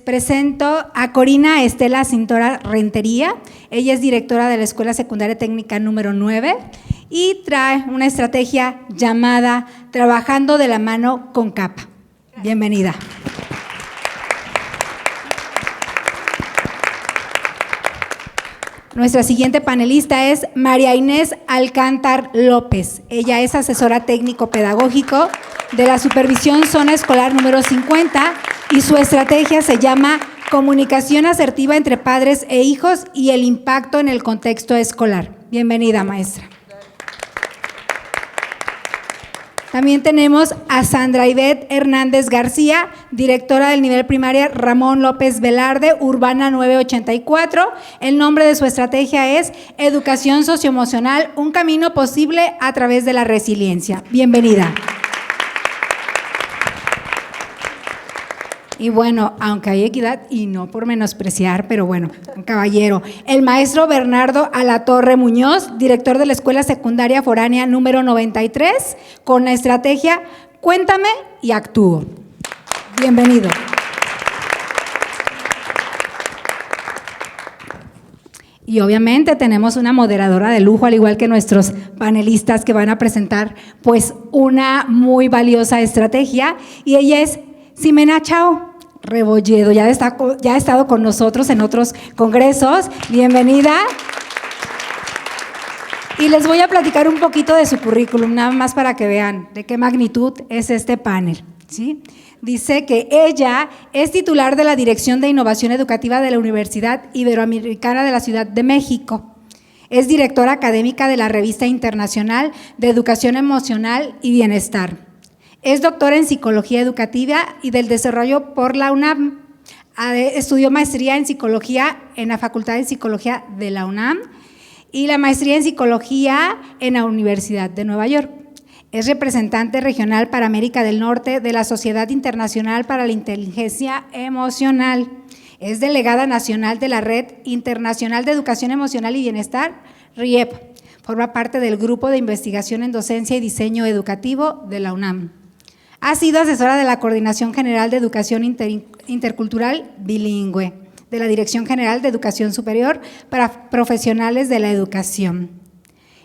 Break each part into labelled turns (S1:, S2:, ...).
S1: presento a Corina Estela Cintora Rentería. Ella es directora de la Escuela Secundaria Técnica número 9 y trae una estrategia llamada Trabajando de la mano con CAPA. Bienvenida. Nuestra siguiente panelista es María Inés Alcántar López. Ella es asesora técnico-pedagógico de la Supervisión Zona Escolar número 50 y su estrategia se llama Comunicación asertiva entre padres e hijos y el impacto en el contexto escolar. Bienvenida, maestra. También tenemos a Sandra Ivette Hernández García, directora del nivel primaria Ramón López Velarde, Urbana 984. El nombre de su estrategia es Educación Socioemocional, un camino posible a través de la resiliencia. Bienvenida. Y bueno, aunque hay equidad, y no por menospreciar, pero bueno, un caballero, el maestro Bernardo Alatorre Muñoz, director de la Escuela Secundaria Foránea número 93, con la estrategia Cuéntame y actúo. Bienvenido. Y obviamente tenemos una moderadora de lujo, al igual que nuestros panelistas que van a presentar pues una muy valiosa estrategia, y ella es Ximena Chao Rebolledo, ya ha estado con nosotros en otros congresos. Bienvenida. Y les voy a platicar un poquito de su currículum, nada más para que vean de qué magnitud es este panel, ¿sí? Dice que ella es titular de la Dirección de Innovación Educativa de la Universidad Iberoamericana de la Ciudad de México. Es directora académica de la Revista Internacional de Educación Emocional y Bienestar. Es doctora en Psicología Educativa y del Desarrollo por la UNAM. Estudió maestría en Psicología en la Facultad de Psicología de la UNAM y la maestría en Psicología en la Universidad de Nueva York. Es representante regional para América del Norte de la Sociedad Internacional para la Inteligencia Emocional. Es delegada nacional de la Red Internacional de Educación Emocional y Bienestar, RIEP. Forma parte del Grupo de Investigación en Docencia y Diseño Educativo de la UNAM. Ha sido asesora de la Coordinación General de Educación Intercultural Bilingüe, de la Dirección General de Educación Superior para Profesionales de la Educación.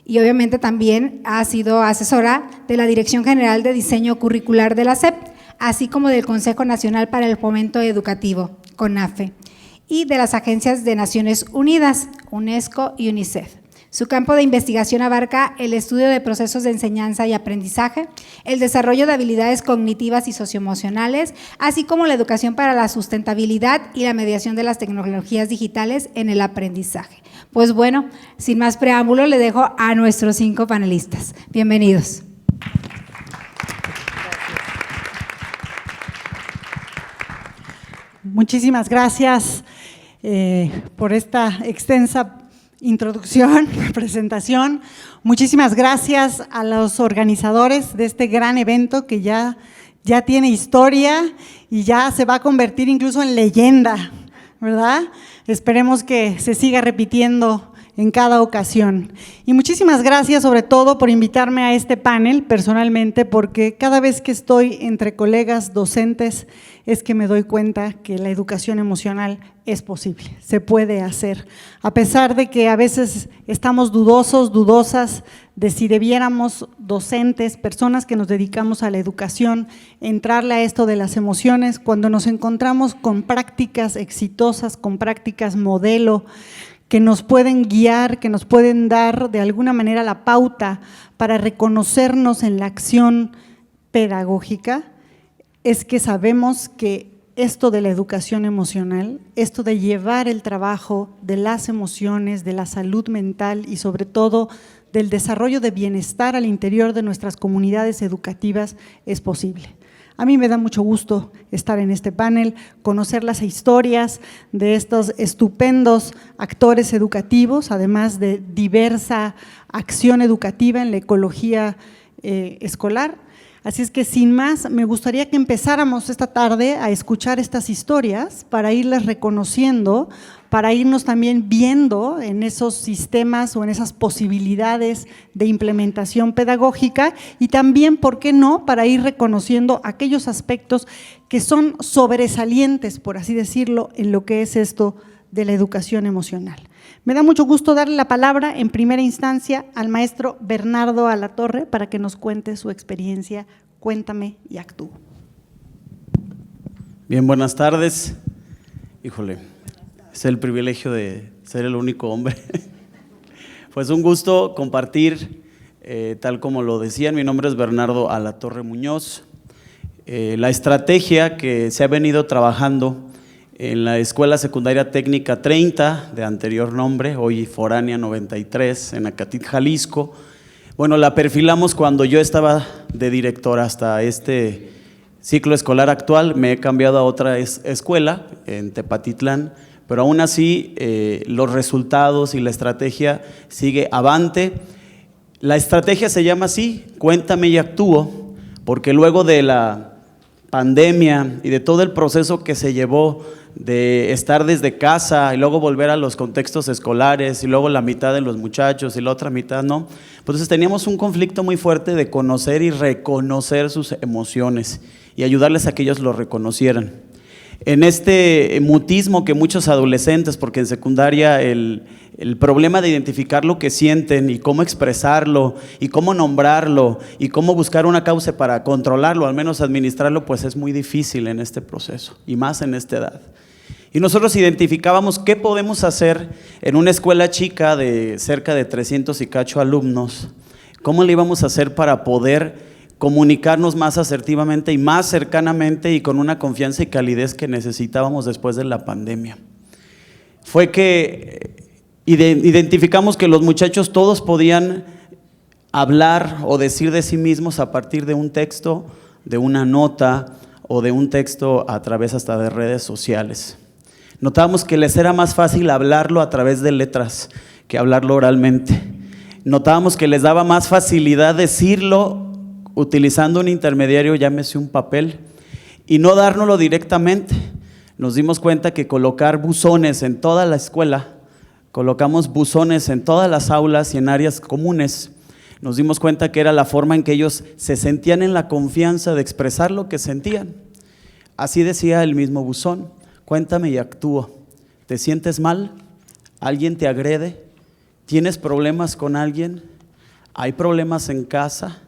S1: Y obviamente también ha sido asesora de la Dirección General de Diseño Curricular de la SEP, así como del Consejo Nacional para el Fomento Educativo, CONAFE, y de las agencias de Naciones Unidas, UNESCO y UNICEF. Su campo de investigación abarca el estudio de procesos de enseñanza y aprendizaje, el desarrollo de habilidades cognitivas y socioemocionales, así como la educación para la sustentabilidad y la mediación de las tecnologías digitales en el aprendizaje. Pues bueno, sin más preámbulo, le dejo a nuestros 5 panelistas. Bienvenidos.
S2: Muchísimas gracias por esta extensa introducción, presentación. Muchísimas gracias a los organizadores de este gran evento que ya tiene historia y ya se va a convertir incluso en leyenda, ¿verdad? Esperemos que se siga repitiendo en cada ocasión. Y muchísimas gracias sobre todo por invitarme a este panel personalmente, porque cada vez que estoy entre colegas docentes es que me doy cuenta que la educación emocional es posible, se puede hacer, a pesar de que a veces estamos dudosas de si debiéramos docentes, personas que nos dedicamos a la educación, entrarle a esto de las emociones, cuando nos encontramos con prácticas exitosas, con prácticas modelo, que nos pueden guiar, que nos pueden dar de alguna manera la pauta para reconocernos en la acción pedagógica, es que sabemos que esto de la educación emocional, esto de llevar el trabajo de las emociones, de la salud mental y sobre todo del desarrollo de bienestar al interior de nuestras comunidades educativas es posible. A mí me da mucho gusto estar en este panel, conocer las historias de estos estupendos actores educativos, además de diversa acción educativa en la ecología escolar. Así es que sin más, me gustaría que empezáramos esta tarde a escuchar estas historias para irlas reconociendo, para irnos también viendo en esos sistemas o en esas posibilidades de implementación pedagógica y también, ¿por qué no?, para ir reconociendo aquellos aspectos que son sobresalientes, por así decirlo, en lo que es esto de la educación emocional. Me da mucho gusto darle la palabra en primera instancia al maestro Bernardo Alatorre para que nos cuente su experiencia. Cuéntame y actúo.
S3: Bien, buenas tardes. Híjole, es el privilegio de ser el único hombre. Pues un gusto compartir, tal como lo decían, mi nombre es Bernardo Alatorre Muñoz. La estrategia que se ha venido trabajando en la Escuela Secundaria Técnica 30, de anterior nombre, hoy Foránea 93, en Acatit, Jalisco. Bueno, la perfilamos cuando yo estaba de director hasta este ciclo escolar actual. Me he cambiado a otra escuela, en Tepatitlán, pero aún así los resultados y la estrategia sigue avante. La estrategia se llama así, Cuéntame y Actúo, porque luego de la pandemia y de todo el proceso que se llevó de estar desde casa y luego volver a los contextos escolares y luego la mitad de los muchachos y la otra mitad no, entonces teníamos un conflicto muy fuerte de conocer y reconocer sus emociones y ayudarles a que ellos lo reconocieran. En este mutismo que muchos adolescentes, porque en secundaria el problema de identificar lo que sienten y cómo expresarlo y cómo nombrarlo y cómo buscar una causa para controlarlo, al menos administrarlo, pues es muy difícil en este proceso y más en esta edad. Y nosotros identificábamos qué podemos hacer en una escuela chica de cerca de 300 y cacho alumnos, cómo le íbamos a hacer para poder comunicarnos más asertivamente y más cercanamente y con una confianza y calidez que necesitábamos después de la pandemia. Fue que identificamos que los muchachos todos podían hablar o decir de sí mismos a partir de un texto, de una nota o de un texto a través hasta de redes sociales. Notábamos que les era más fácil hablarlo a través de letras que hablarlo oralmente. Notábamos que les daba más facilidad decirlo utilizando un intermediario, llámese un papel, y no dárnoslo directamente. Nos dimos cuenta que colocar buzones en toda la escuela, colocamos buzones en todas las aulas y en áreas comunes. Nos dimos cuenta que era la forma en que ellos se sentían en la confianza de expresar lo que sentían. Así decía el mismo buzón: cuéntame y actúo. ¿Te sientes mal? ¿Alguien te agrede? ¿Tienes problemas con alguien? ¿Hay problemas en casa?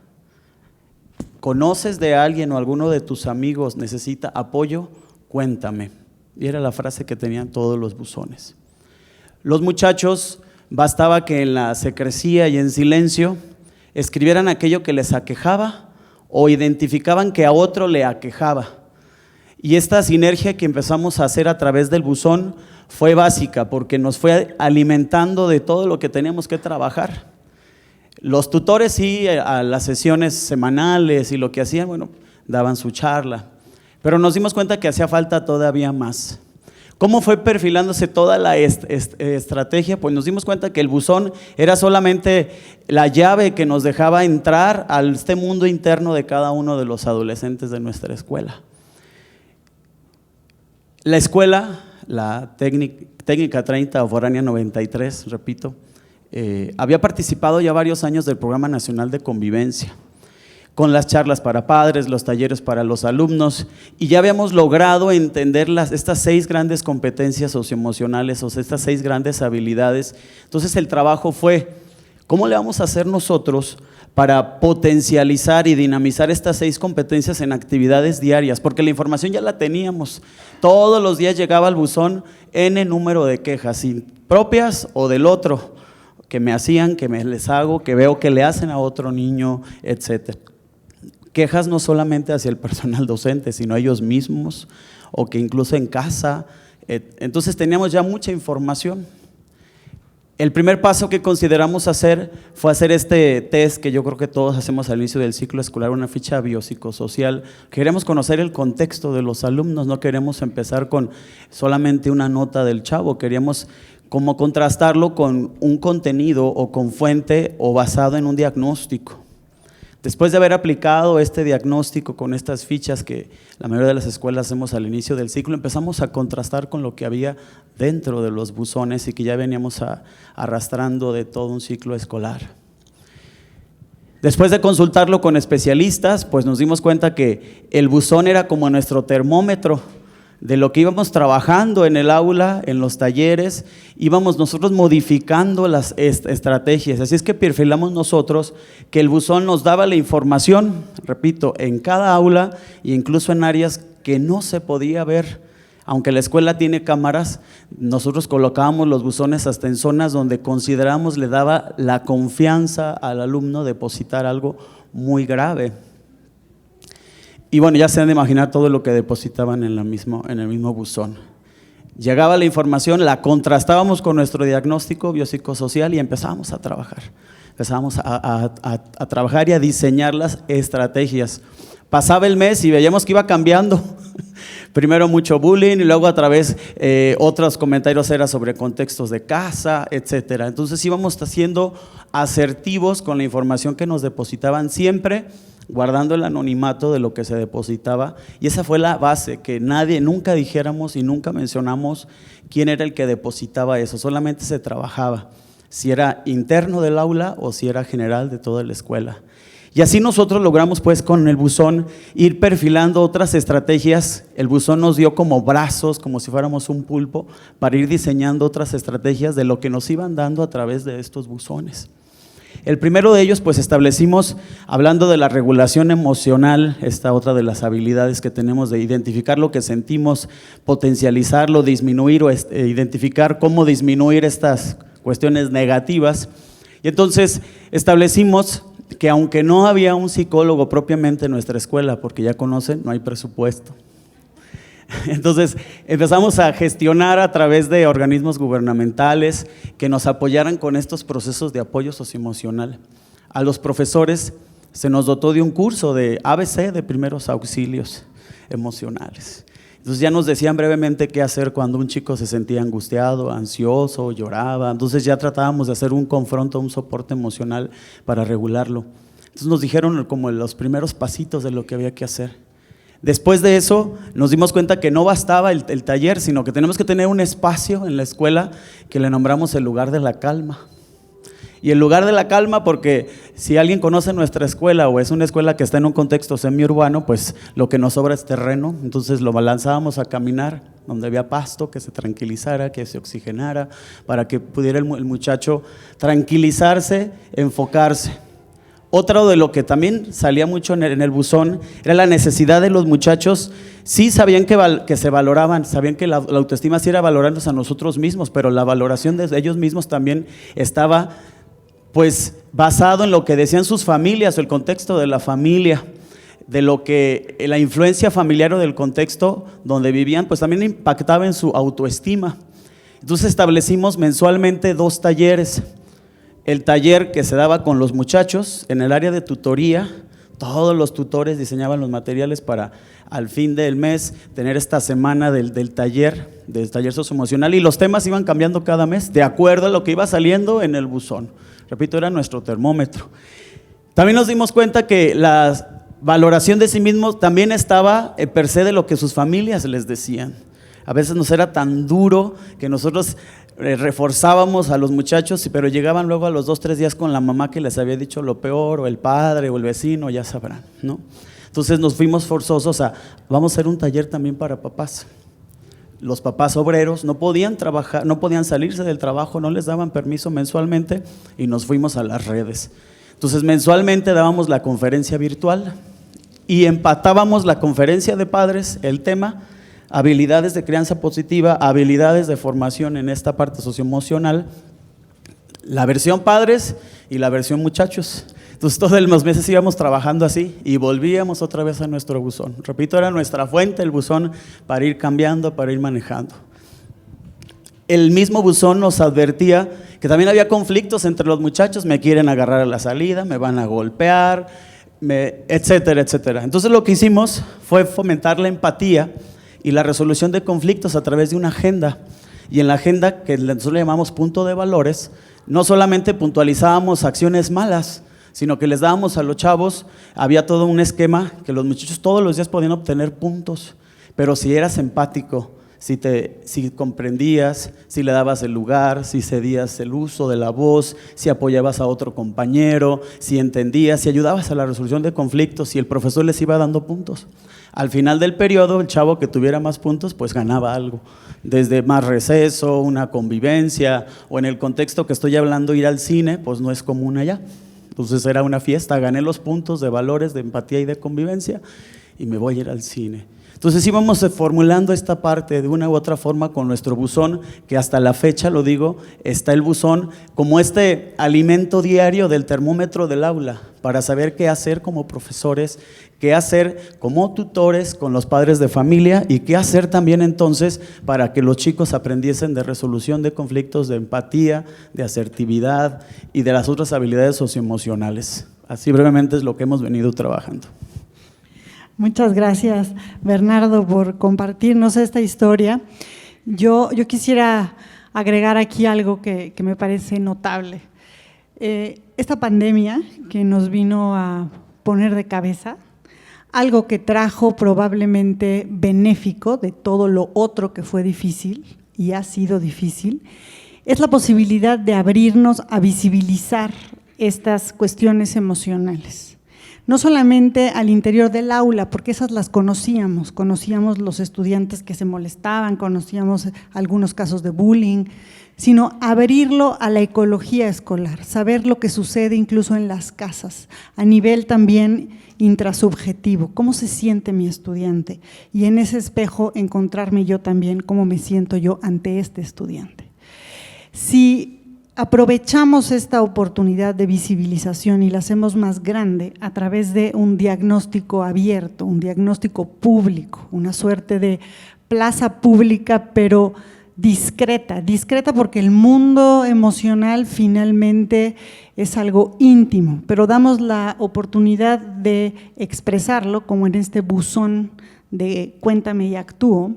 S3: ¿Conoces de alguien o alguno de tus amigos necesita apoyo? Cuéntame. Y era la frase que tenían todos los buzones. Los muchachos, bastaba que en la secrecía y en silencio escribieran aquello que les aquejaba o identificaban que a otro le aquejaba. Y esta sinergia que empezamos a hacer a través del buzón fue básica porque nos fue alimentando de todo lo que teníamos que trabajar. Los tutores sí, a las sesiones semanales y lo que hacían, bueno, daban su charla, pero nos dimos cuenta que hacía falta todavía más. ¿Cómo fue perfilándose toda la estrategia? Pues nos dimos cuenta que el buzón era solamente la llave que nos dejaba entrar a este mundo interno de cada uno de los adolescentes de nuestra escuela. La escuela, la Técnica 30 o Foránea 93, repito, había participado ya varios años del Programa Nacional de Convivencia, con las charlas para padres, los talleres para los alumnos, y ya habíamos logrado entender estas 6 grandes competencias socioemocionales, o sea, estas 6 grandes habilidades. Entonces el trabajo fue, ¿cómo le vamos a hacer nosotros para potencializar y dinamizar estas 6 competencias en actividades diarias? Porque la información ya la teníamos, todos los días llegaba al buzón N número de quejas, propias o del otro, que me hacían, que me les hago, que veo que le hacen a otro niño, etcétera. Quejas no solamente hacia el personal docente, sino a ellos mismos, o que incluso en casa. Entonces teníamos ya mucha información. El primer paso que consideramos hacer fue hacer este test que yo creo que todos hacemos al inicio del ciclo escolar, una ficha biopsicosocial. Queremos conocer el contexto de los alumnos, no queremos empezar con solamente una nota del chavo, queríamos como contrastarlo con un contenido o con fuente o basado en un diagnóstico. Después de haber aplicado este diagnóstico con estas fichas que la mayoría de las escuelas hacemos al inicio del ciclo, empezamos a contrastar con lo que había dentro de los buzones y que ya veníamos arrastrando de todo un ciclo escolar. Después de consultarlo con especialistas, pues nos dimos cuenta que el buzón era como nuestro termómetro de lo que íbamos trabajando en el aula, en los talleres, íbamos nosotros modificando las estrategias. Así es que perfilamos nosotros que el buzón nos daba la información, repito, en cada aula e incluso en áreas que no se podía ver. Aunque la escuela tiene cámaras, nosotros colocábamos los buzones hasta en zonas donde consideramos le daba la confianza al alumno depositar algo muy grave. Y bueno, ya se han de imaginar todo lo que depositaban en el mismo buzón. Llegaba la información, la contrastábamos con nuestro diagnóstico biopsicosocial y empezábamos a trabajar. Empezábamos a trabajar y a diseñar las estrategias. Pasaba el mes y veíamos que iba cambiando. Primero mucho bullying y luego a través otros comentarios era sobre contextos de casa, etcétera. Entonces íbamos siendo asertivos con la información que nos depositaban siempre, guardando el anonimato de lo que se depositaba, y esa fue la base, que nunca dijéramos y nunca mencionamos quién era el que depositaba eso, solamente se trabajaba, si era interno del aula o si era general de toda la escuela. Y así nosotros logramos pues con el buzón ir perfilando otras estrategias. El buzón nos dio como brazos, como si fuéramos un pulpo, para ir diseñando otras estrategias de lo que nos iban dando a través de estos buzones. El primero de ellos, pues establecimos, hablando de la regulación emocional, esta otra de las habilidades que tenemos de identificar lo que sentimos, potencializarlo, disminuir o identificar cómo disminuir estas cuestiones negativas. Y entonces establecimos que aunque no había un psicólogo propiamente en nuestra escuela, porque ya conocen, no hay presupuesto. Entonces empezamos a gestionar a través de organismos gubernamentales que nos apoyaran con estos procesos de apoyo socioemocional. A los profesores se nos dotó de un curso de ABC, de primeros auxilios emocionales. Entonces ya nos decían brevemente qué hacer cuando un chico se sentía angustiado, ansioso, lloraba. Entonces ya tratábamos de hacer un confronto, un soporte emocional para regularlo. Entonces nos dijeron como los primeros pasitos de lo que había que hacer. Después de eso nos dimos cuenta que no bastaba el taller, sino que tenemos que tener un espacio en la escuela que le nombramos el lugar de la calma. Y el lugar de la calma, porque si alguien conoce nuestra escuela o es una escuela que está en un contexto semiurbano, pues lo que nos sobra es terreno. Entonces lo lanzábamos a caminar donde había pasto, que se tranquilizara, que se oxigenara, para que pudiera el muchacho tranquilizarse, enfocarse. Otro de lo que también salía mucho en el buzón era la necesidad de los muchachos. Sí sabían que se valoraban, sabían que la autoestima sí era valorarnos a nosotros mismos, pero la valoración de ellos mismos también estaba pues basado en lo que decían sus familias, el contexto de la familia, de lo que la influencia familiar o del contexto donde vivían, pues también impactaba en su autoestima. Entonces establecimos mensualmente 2 talleres. El taller que se daba con los muchachos en el área de tutoría, todos los tutores diseñaban los materiales para al fin del mes tener esta semana del taller socioemocional, y los temas iban cambiando cada mes de acuerdo a lo que iba saliendo en el buzón. Repito, era nuestro termómetro. También nos dimos cuenta que la valoración de sí mismos también estaba per se de lo que sus familias les decían. A veces nos era tan duro que nosotros reforzábamos a los muchachos, pero llegaban luego a los 2-3 días con la mamá que les había dicho lo peor, o el padre, o el vecino, ya sabrán, ¿no? Entonces nos fuimos forzosos vamos a hacer un taller también para papás. Los papás obreros no podían trabajar, no podían salirse del trabajo, no les daban permiso mensualmente, y nos fuimos a las redes. Entonces mensualmente dábamos la conferencia virtual y empatábamos la conferencia de padres, el tema habilidades de crianza positiva, habilidades de formación en esta parte socioemocional, la versión padres y la versión muchachos. Entonces todos los meses íbamos trabajando así y volvíamos otra vez a nuestro buzón. Repito, era nuestra fuente el buzón para ir cambiando, para ir manejando. El mismo buzón nos advertía que también había conflictos entre los muchachos, me quieren agarrar a la salida, me van a golpear, etcétera, etcétera. Entonces lo que hicimos fue fomentar la empatía y la resolución de conflictos a través de una agenda. Y en la agenda, que nosotros le llamamos punto de valores, no solamente puntualizábamos acciones malas, sino que les dábamos a los chavos, había todo un esquema que los muchachos todos los días podían obtener puntos, pero si eras empático, si comprendías, si le dabas el lugar, si cedías el uso de la voz, si apoyabas a otro compañero, si entendías, si ayudabas a la resolución de conflictos, si el profesor les iba dando puntos. Al final del periodo, el chavo que tuviera más puntos, pues ganaba algo, desde más receso, una convivencia, o en el contexto que estoy hablando, ir al cine, pues no es común allá. Entonces era una fiesta, gané los puntos de valores, de empatía y de convivencia, y me voy a ir al cine. Entonces íbamos formulando esta parte de una u otra forma con nuestro buzón, que hasta la fecha, lo digo, está el buzón como este alimento diario del termómetro del aula, para saber qué hacer como profesores, qué hacer como tutores con los padres de familia y qué hacer también entonces para que los chicos aprendiesen de resolución de conflictos, de empatía, de asertividad y de las otras habilidades socioemocionales. Así brevemente es lo que hemos venido trabajando.
S2: Muchas gracias, Bernardo, por compartirnos esta historia. Yo quisiera agregar aquí algo que me parece notable. Esta pandemia que nos vino a poner de cabeza, algo que trajo probablemente benéfico de todo lo otro que fue difícil y ha sido difícil, es la posibilidad de abrirnos a visibilizar estas cuestiones emocionales. No solamente al interior del aula, porque esas las conocíamos los estudiantes que se molestaban, conocíamos algunos casos de bullying, sino abrirlo a la ecología escolar, saber lo que sucede incluso en las casas, a nivel también intrasubjetivo, cómo se siente mi estudiante, y en ese espejo encontrarme yo también cómo me siento yo ante este estudiante. Si aprovechamos esta oportunidad de visibilización y la hacemos más grande a través de un diagnóstico abierto, un diagnóstico público, una suerte de plaza pública, pero discreta porque el mundo emocional finalmente es algo íntimo, pero damos la oportunidad de expresarlo, como en este buzón de Cuéntame y Actúo.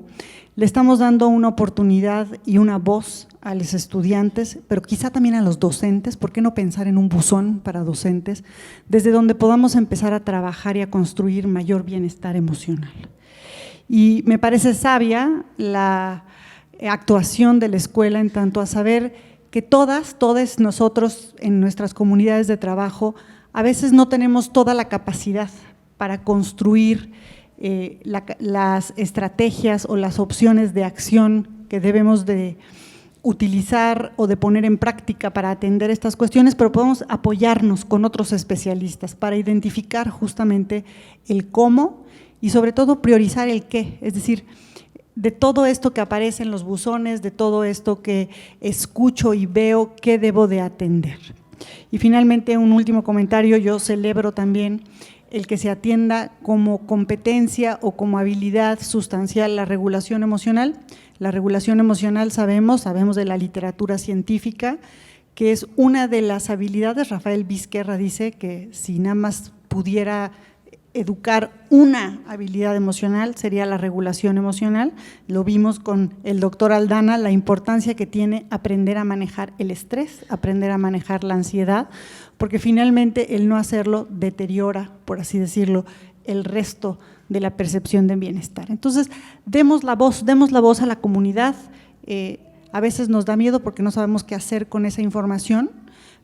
S2: Le estamos dando una oportunidad y una voz a los estudiantes, pero quizá también a los docentes. ¿Por qué no pensar en un buzón para docentes, desde donde podamos empezar a trabajar y a construir mayor bienestar emocional? Y me parece sabia la actuación de la escuela en tanto a saber que todos nosotros en nuestras comunidades de trabajo a veces no tenemos toda la capacidad para construir las estrategias o las opciones de acción que debemos de utilizar o de poner en práctica para atender estas cuestiones, pero podemos apoyarnos con otros especialistas para identificar justamente el cómo y sobre todo priorizar el qué, es decir, de todo esto que aparece en los buzones, de todo esto que escucho y veo, ¿qué debo de atender? Y finalmente, un último comentario, yo celebro también el que se atienda como competencia o como habilidad sustancial la regulación emocional. La regulación emocional sabemos de la literatura científica, que es una de las habilidades. Rafael Vizquerra dice que si nada más pudiera educar una habilidad emocional sería la regulación emocional. Lo vimos con el doctor Aldana, la importancia que tiene aprender a manejar el estrés, aprender a manejar la ansiedad, porque finalmente el no hacerlo deteriora, por así decirlo, el resto de la percepción de bienestar. Entonces, demos la voz a la comunidad. A veces nos da miedo porque no sabemos qué hacer con esa información,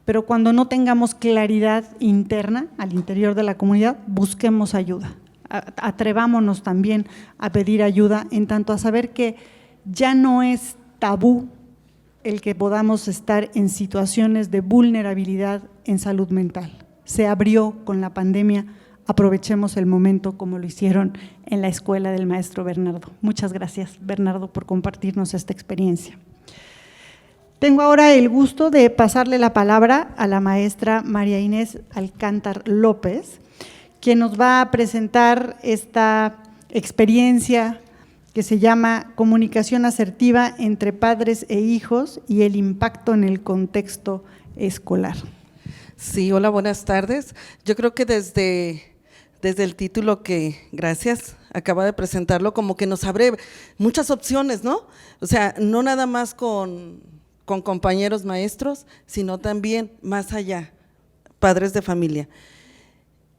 S2: pero cuando no tengamos claridad interna al interior de la comunidad, busquemos ayuda. Atrevámonos también a pedir ayuda en tanto a saber que ya no es tabú el que podamos estar en situaciones de vulnerabilidad en salud mental. Se abrió con la pandemia, aprovechemos el momento como lo hicieron en la escuela del maestro Bernardo. Muchas gracias, Bernardo, por compartirnos esta experiencia. Tengo ahora el gusto de pasarle la palabra a la maestra María Inés Alcántar López, quien nos va a presentar esta experiencia que se llama Comunicación asertiva entre padres e hijos y el impacto en el contexto escolar.
S4: Sí, hola, buenas tardes. Yo creo que desde el título que, gracias, acaba de presentarlo, como que nos abre muchas opciones, ¿no? O sea, no nada más con compañeros maestros, sino también más allá, padres de familia.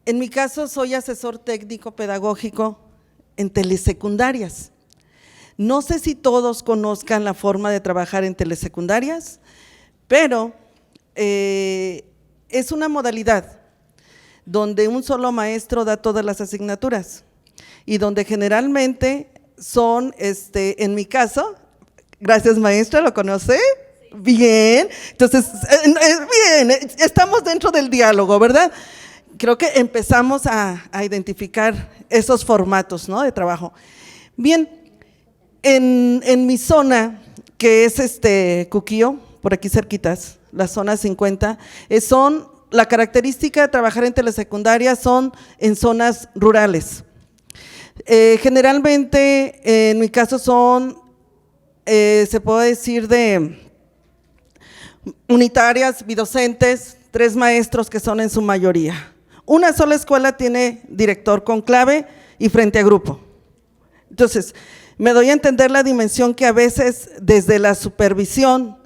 S4: En mi caso, soy asesor técnico pedagógico en telesecundarias. No sé si todos conozcan la forma de trabajar en telesecundarias, pero es una modalidad donde un solo maestro da todas las asignaturas y donde generalmente son, en mi caso, gracias maestra, ¿lo conoce? Sí. Bien, entonces, bien, estamos dentro del diálogo, ¿verdad? Creo que empezamos a identificar esos formatos, ¿no?, de trabajo. Bien, en mi zona, que es Cuquío, por aquí cerquitas, la zona 50, la característica de trabajar en telesecundaria son en zonas rurales. Generalmente, en mi caso son, se puede decir de unitarias, bidocentes, 3 maestros que son en su mayoría. Una sola escuela tiene director con clave y frente a grupo. Entonces, me doy a entender la dimensión que a veces desde la supervisión,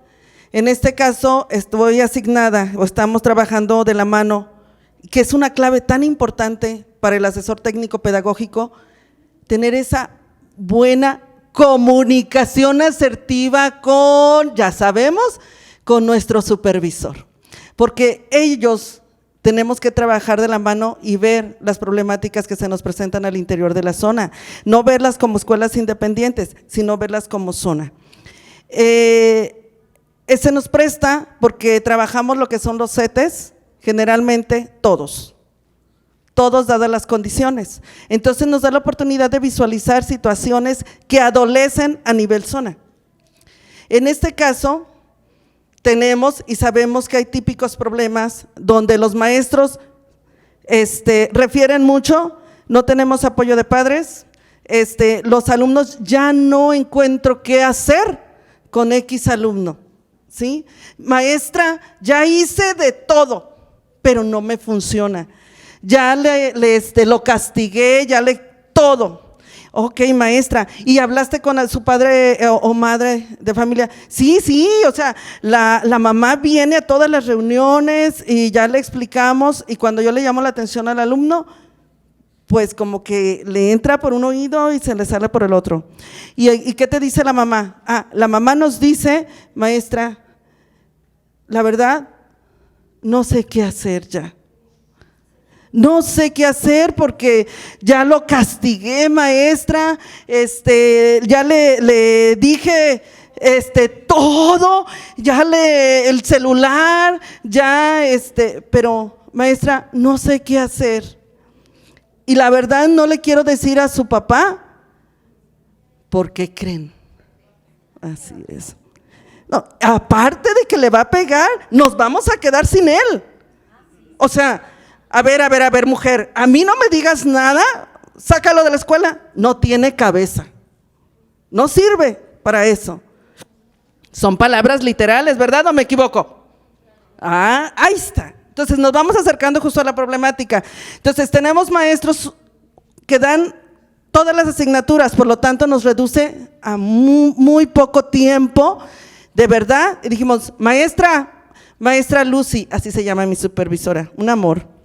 S4: en este caso estoy asignada o estamos trabajando de la mano, que es una clave tan importante para el asesor técnico pedagógico, tener esa buena comunicación asertiva con, ya sabemos, con nuestro supervisor, porque ellos tenemos que trabajar de la mano y ver las problemáticas que se nos presentan al interior de la zona, no verlas como escuelas independientes, sino verlas como zona. Se nos presta porque trabajamos lo que son los CETES, generalmente todos dadas las condiciones. Entonces nos da la oportunidad de visualizar situaciones que adolecen a nivel zona. En este caso, tenemos y sabemos que hay típicos problemas donde los maestros refieren mucho, no tenemos apoyo de padres, los alumnos ya no encuentro qué hacer con X alumno, ¿sí? Maestra, ya hice de todo, pero no me funciona. Ya lo castigué, todo. Ok, maestra, ¿y hablaste con su padre o madre de familia? Sí, o sea, la mamá viene a todas las reuniones y ya le explicamos, y cuando yo le llamo la atención al alumno, pues como que le entra por un oído y se le sale por el otro. ¿Y qué te dice la mamá? La mamá nos dice, maestra, la verdad, no sé qué hacer ya. No sé qué hacer porque ya lo castigué, maestra, ya le dije todo, ya el celular, ya pero maestra, no sé qué hacer. Y la verdad no le quiero decir a su papá, ¿por qué creen? Así es. No, aparte de que le va a pegar, nos vamos a quedar sin él. O sea, a ver, mujer, a mí no me digas nada, sácalo de la escuela. No tiene cabeza, no sirve para eso. Son palabras literales, ¿verdad o me equivoco? Ahí está. Entonces nos vamos acercando justo a la problemática. Entonces tenemos maestros que dan todas las asignaturas, por lo tanto nos reduce a muy poco tiempo, de verdad. Y dijimos, maestra Lucy, así se llama mi supervisora, un amor.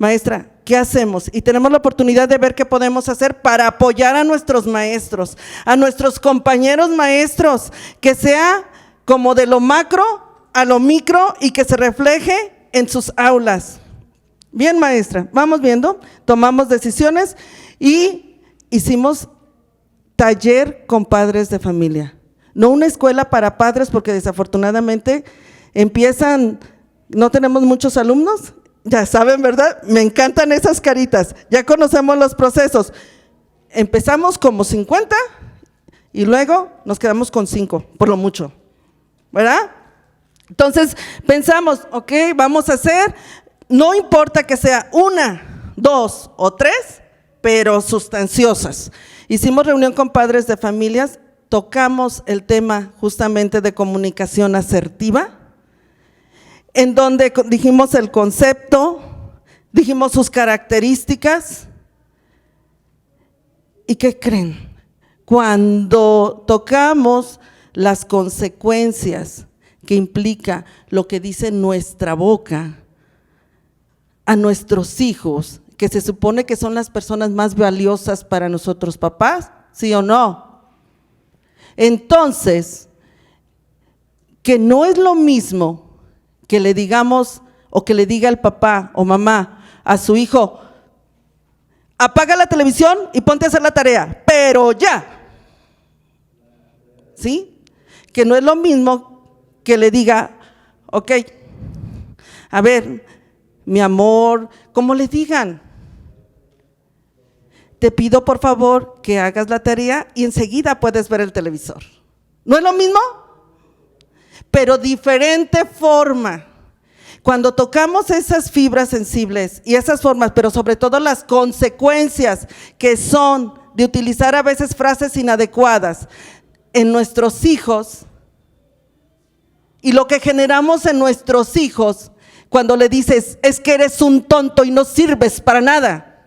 S4: Maestra, ¿qué hacemos? Y tenemos la oportunidad de ver qué podemos hacer para apoyar a nuestros maestros, a nuestros compañeros maestros, que sea como de lo macro a lo micro y que se refleje en sus aulas. Bien, maestra, vamos viendo, tomamos decisiones y hicimos taller con padres de familia. No una escuela para padres porque desafortunadamente no tenemos muchos alumnos. Ya saben, ¿verdad? Me encantan esas caritas, ya conocemos los procesos. Empezamos como 50 y luego nos quedamos con 5, por lo mucho, ¿verdad? Entonces pensamos, ok, vamos a hacer, no importa que sea 1, 2 o 3, pero sustanciosas. Hicimos reunión con padres de familias, tocamos el tema justamente de comunicación asertiva, en donde dijimos el concepto, dijimos sus características. ¿Y qué creen? Cuando tocamos las consecuencias que implica lo que dice nuestra boca, a nuestros hijos, que se supone que son las personas más valiosas para nosotros papás? ¿Sí o no? Entonces, que no es lo mismo que le digamos o que le diga el papá o mamá a su hijo: apaga la televisión y ponte a hacer la tarea, pero ya. ¿Sí? Que no es lo mismo que le diga: ok, a ver, mi amor, como le digan, te pido por favor que hagas la tarea y enseguida puedes ver el televisor. ¿No es lo mismo? Pero diferente forma. Cuando tocamos esas fibras sensibles y esas formas, pero sobre todo las consecuencias que son de utilizar a veces frases inadecuadas en nuestros hijos, y lo que generamos en nuestros hijos cuando le dices: es que eres un tonto y no sirves para nada.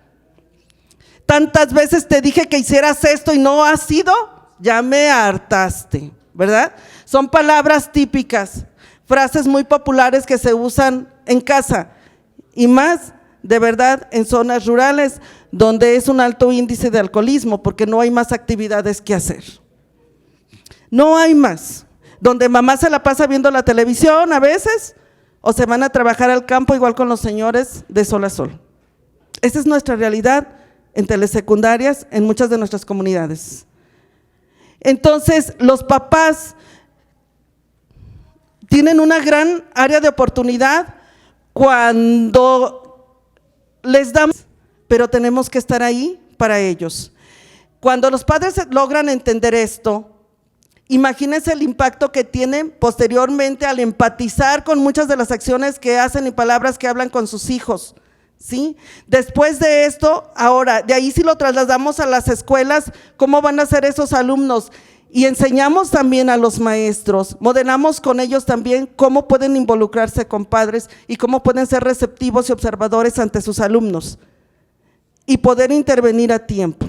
S4: Tantas veces te dije que hicieras esto y no has sido, ya me hartaste, ¿verdad? Son palabras típicas, frases muy populares que se usan en casa y más, de verdad, en zonas rurales donde es un alto índice de alcoholismo porque no hay más actividades que hacer. No hay más. Donde mamá se la pasa viendo la televisión a veces o se van a trabajar al campo igual con los señores de sol a sol. Esa es nuestra realidad en telesecundarias en muchas de nuestras comunidades. Entonces, los papás tienen una gran área de oportunidad cuando les damos, pero tenemos que estar ahí para ellos. Cuando los padres logran entender esto, imagínense el impacto que tienen posteriormente al empatizar con muchas de las acciones que hacen y palabras que hablan con sus hijos, ¿sí? Después de esto, ahora, de ahí si lo trasladamos a las escuelas, ¿cómo van a ser esos alumnos? Y enseñamos también a los maestros, modelamos con ellos también cómo pueden involucrarse con padres y cómo pueden ser receptivos y observadores ante sus alumnos y poder intervenir a tiempo,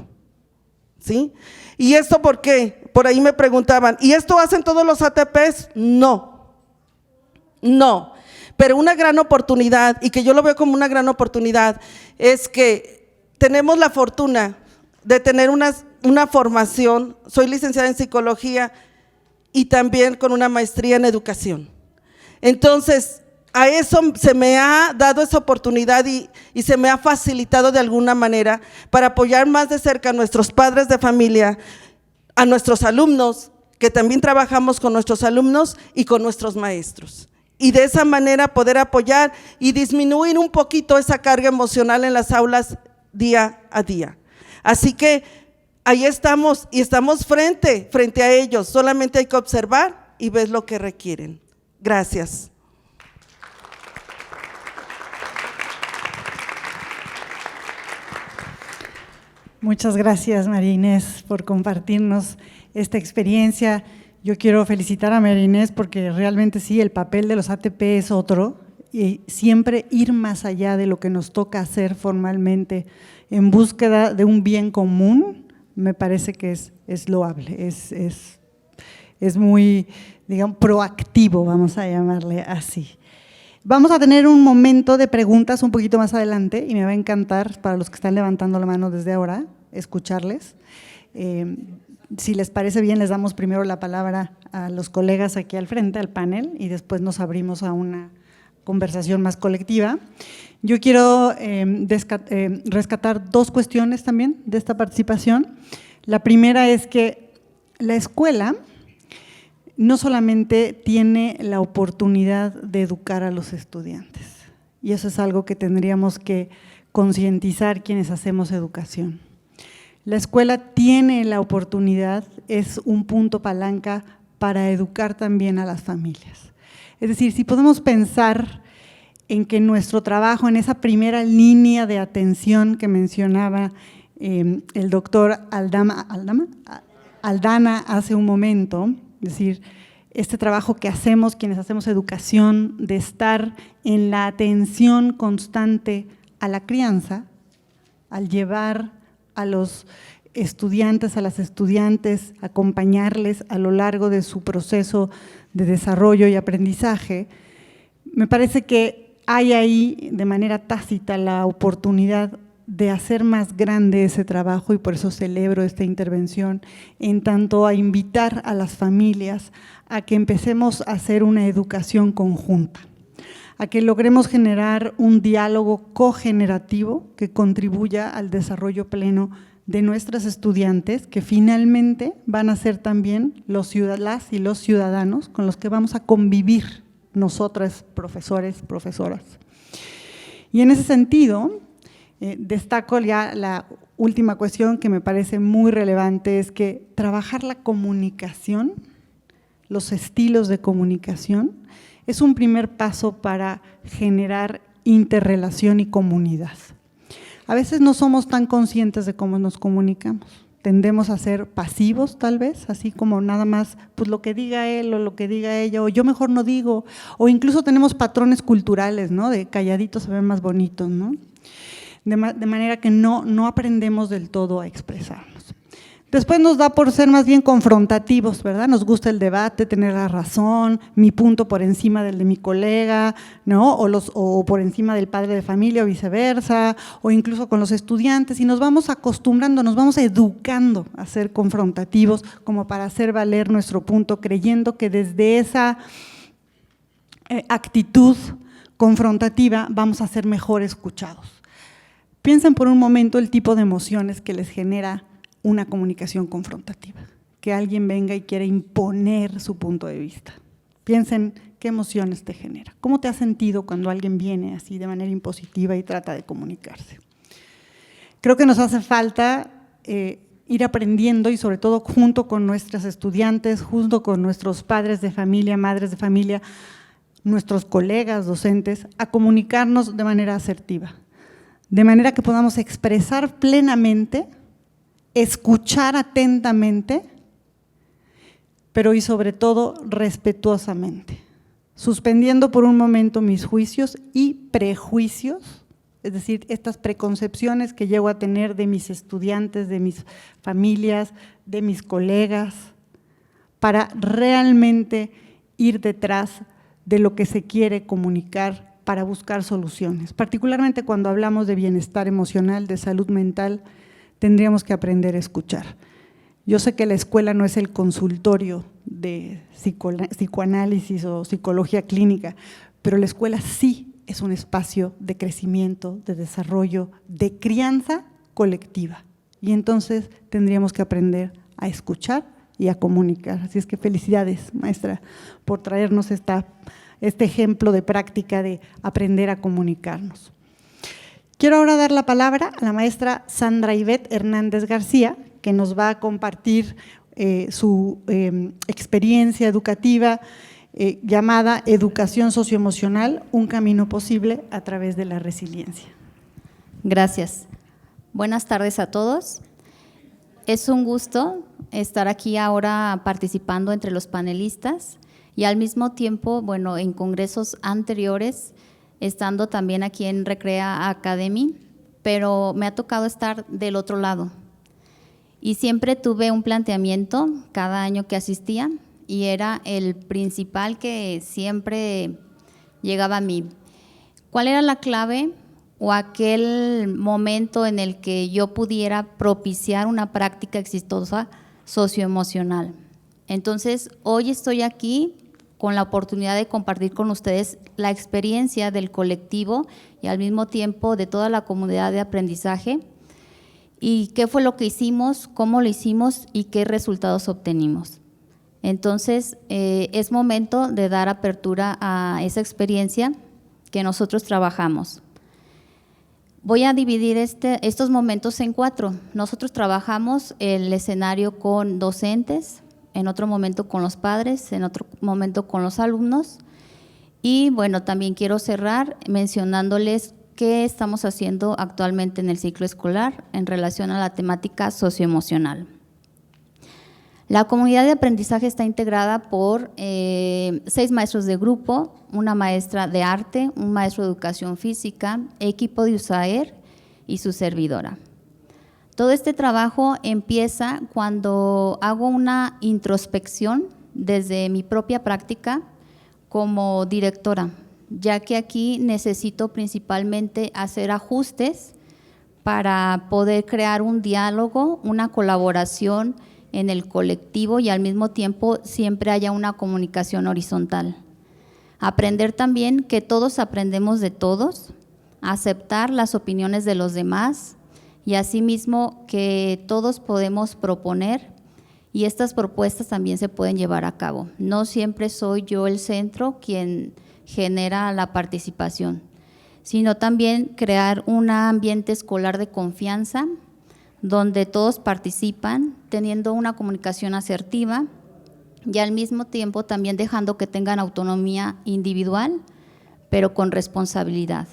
S4: ¿sí? ¿Y esto por qué? Por ahí me preguntaban, ¿y esto hacen todos los ATPs? No, pero una gran oportunidad, y que yo lo veo como una gran oportunidad, es que tenemos la fortuna de tener una formación. Soy licenciada en psicología y también con una maestría en educación. Entonces, a eso se me ha dado esa oportunidad y se me ha facilitado de alguna manera para apoyar más de cerca a nuestros padres de familia, a nuestros alumnos, que también trabajamos con nuestros alumnos y con nuestros maestros. Y de esa manera poder apoyar y disminuir un poquito esa carga emocional en las aulas día a día. Así que ahí estamos y estamos frente a ellos, solamente hay que observar y ver lo que requieren. Gracias.
S2: Muchas gracias, María Inés, por compartirnos esta experiencia. Yo quiero felicitar a María Inés porque realmente sí, el papel de los ATP es otro y siempre ir más allá de lo que nos toca hacer formalmente en búsqueda de un bien común, me parece que es loable, es muy, digamos, proactivo, vamos a llamarle así. Vamos a tener un momento de preguntas un poquito más adelante y me va a encantar, para los que están levantando la mano desde ahora, escucharles. Si les parece bien, les damos primero la palabra a los colegas aquí al frente, al panel, y después nos abrimos a una conversación más colectiva. Yo quiero rescatar dos cuestiones también de esta participación. La primera es que la escuela no solamente tiene la oportunidad de educar a los estudiantes, y eso es algo que tendríamos que concientizar quienes hacemos educación. La escuela tiene la oportunidad, es un punto palanca para educar también a las familias. Es decir, si podemos pensar en que nuestro trabajo, en esa primera línea de atención que mencionaba el doctor Aldana hace un momento, es decir, este trabajo que hacemos, quienes hacemos educación, de estar en la atención constante a la crianza, al llevar a los estudiantes, a las estudiantes, acompañarles a lo largo de su proceso de desarrollo y aprendizaje, me parece que hay ahí de manera tácita la oportunidad de hacer más grande ese trabajo y por eso celebro esta intervención, en tanto a invitar a las familias a que empecemos a hacer una educación conjunta, a que logremos generar un diálogo cogenerativo que contribuya al desarrollo pleno de nuestras estudiantes, que finalmente van a ser también las y los ciudadanos con los que vamos a convivir nosotras, profesores, profesoras. Y en ese sentido, destaco ya la última cuestión que me parece muy relevante, es que trabajar la comunicación, los estilos de comunicación, es un primer paso para generar interrelación y comunidad. A veces no somos tan conscientes de cómo nos comunicamos, tendemos a ser pasivos tal vez, así como nada más pues lo que diga él o lo que diga ella, o yo mejor no digo, o incluso tenemos patrones culturales, ¿no? De calladitos se ven más bonitos, ¿no? De manera que no aprendemos del todo a expresarnos. Después nos da por ser más bien confrontativos, ¿verdad? Nos gusta el debate, tener la razón, mi punto por encima del de mi colega, ¿no? O por encima del padre de familia o viceversa, o incluso con los estudiantes, y nos vamos acostumbrando, nos vamos educando a ser confrontativos como para hacer valer nuestro punto, creyendo que desde esa actitud confrontativa vamos a ser mejor escuchados. Piensen por un momento el tipo de emociones que les genera una comunicación confrontativa, que alguien venga y quiera imponer su punto de vista. Piensen qué emociones te genera, cómo te has sentido cuando alguien viene así de manera impositiva y trata de comunicarse. Creo que nos hace falta ir aprendiendo y sobre todo junto con nuestras estudiantes, junto con nuestros padres de familia, madres de familia, nuestros colegas docentes, a comunicarnos de manera asertiva, de manera que podamos expresar plenamente, escuchar atentamente, pero y sobre todo respetuosamente, suspendiendo por un momento mis juicios y prejuicios, es decir, estas preconcepciones que llego a tener de mis estudiantes, de mis familias, de mis colegas, para realmente ir detrás de lo que se quiere comunicar para buscar soluciones. Particularmente cuando hablamos de bienestar emocional, de salud mental, tendríamos que aprender a escuchar. Yo sé que la escuela no es el consultorio de psicoanálisis o psicología clínica, pero la escuela sí es un espacio de crecimiento, de desarrollo, de crianza colectiva. Y entonces tendríamos que aprender a escuchar y a comunicar. Así es que felicidades, maestra, por traernos este ejemplo de práctica de aprender a comunicarnos. Quiero ahora dar la palabra a la maestra Sandra Ivette Hernández García, que nos va a compartir su experiencia educativa llamada Educación Socioemocional, un camino posible a través de la resiliencia.
S5: Gracias. Buenas tardes a todos. Es un gusto estar aquí ahora participando entre los panelistas y al mismo tiempo, bueno, en congresos anteriores, estando también aquí en Recrea Academy, pero me ha tocado estar del otro lado. Y siempre tuve un planteamiento cada año que asistía y era el principal que siempre llegaba a mí. ¿Cuál era la clave o aquel momento en el que yo pudiera propiciar una práctica exitosa socioemocional? Entonces, hoy estoy aquí con la oportunidad de compartir con ustedes la experiencia del colectivo y al mismo tiempo de toda la comunidad de aprendizaje y qué fue lo que hicimos, cómo lo hicimos y qué resultados obtenimos. Entonces, es momento de dar apertura a esa experiencia que nosotros trabajamos. Voy a dividir estos momentos en 4. Nosotros trabajamos el escenario con docentes, en otro momento con los padres, en otro momento con los alumnos. Y bueno, también quiero cerrar mencionándoles qué estamos haciendo actualmente en el ciclo escolar en relación a la temática socioemocional. La comunidad de aprendizaje está integrada por 6 maestros de grupo, una maestra de arte, un maestro de educación física, equipo de USAER y su servidora. Todo este trabajo empieza cuando hago una introspección desde mi propia práctica como directora ya que aquí necesito principalmente hacer ajustes para poder crear un diálogo, una colaboración en el colectivo y al mismo tiempo siempre haya una comunicación horizontal. Aprender también que todos aprendemos de todos, aceptar las opiniones de los demás y asimismo que todos podemos proponer y estas propuestas también se pueden llevar a cabo. No siempre soy yo el centro quien genera la participación, sino también crear un ambiente escolar de confianza donde todos participan, teniendo una comunicación asertiva y al mismo tiempo también dejando que tengan autonomía individual, pero con responsabilidad.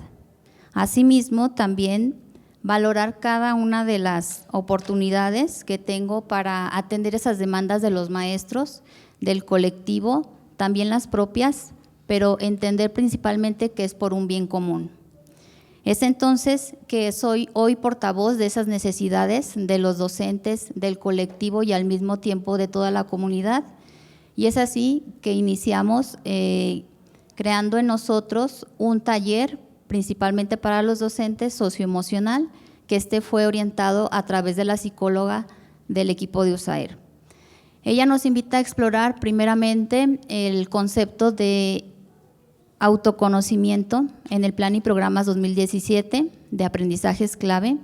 S5: Asimismo, también valorar cada una de las oportunidades que tengo para atender esas demandas de los maestros, del colectivo, también las propias, pero entender principalmente que es por un bien común. Es entonces que soy hoy portavoz de esas necesidades de los docentes, del colectivo y al mismo tiempo de toda la comunidad. Y es así que iniciamos creando en nosotros un taller principalmente para los docentes socioemocional, que fue orientado a través de la psicóloga del equipo de USAER. Ella nos invita a explorar primeramente el concepto de autoconocimiento en el Plan y Programas 2017 de aprendizajes clave.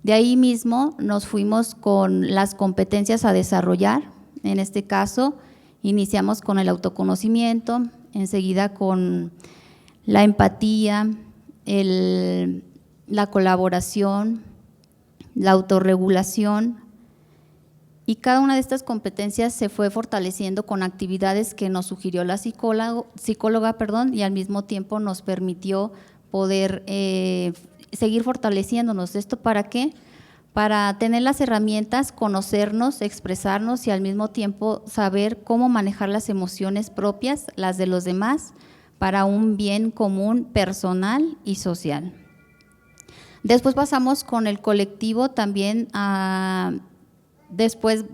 S5: De ahí mismo nos fuimos con las competencias a desarrollar. En este caso, iniciamos con el autoconocimiento, enseguida con la empatía, la colaboración, la autorregulación, y cada una de estas competencias se fue fortaleciendo con actividades que nos sugirió la psicóloga, y al mismo tiempo nos permitió poder seguir fortaleciéndonos. ¿Esto para qué? Para tener las herramientas, conocernos, expresarnos y al mismo tiempo saber cómo manejar las emociones propias, las de los demás, para un bien común personal y social. Después pasamos con el colectivo también después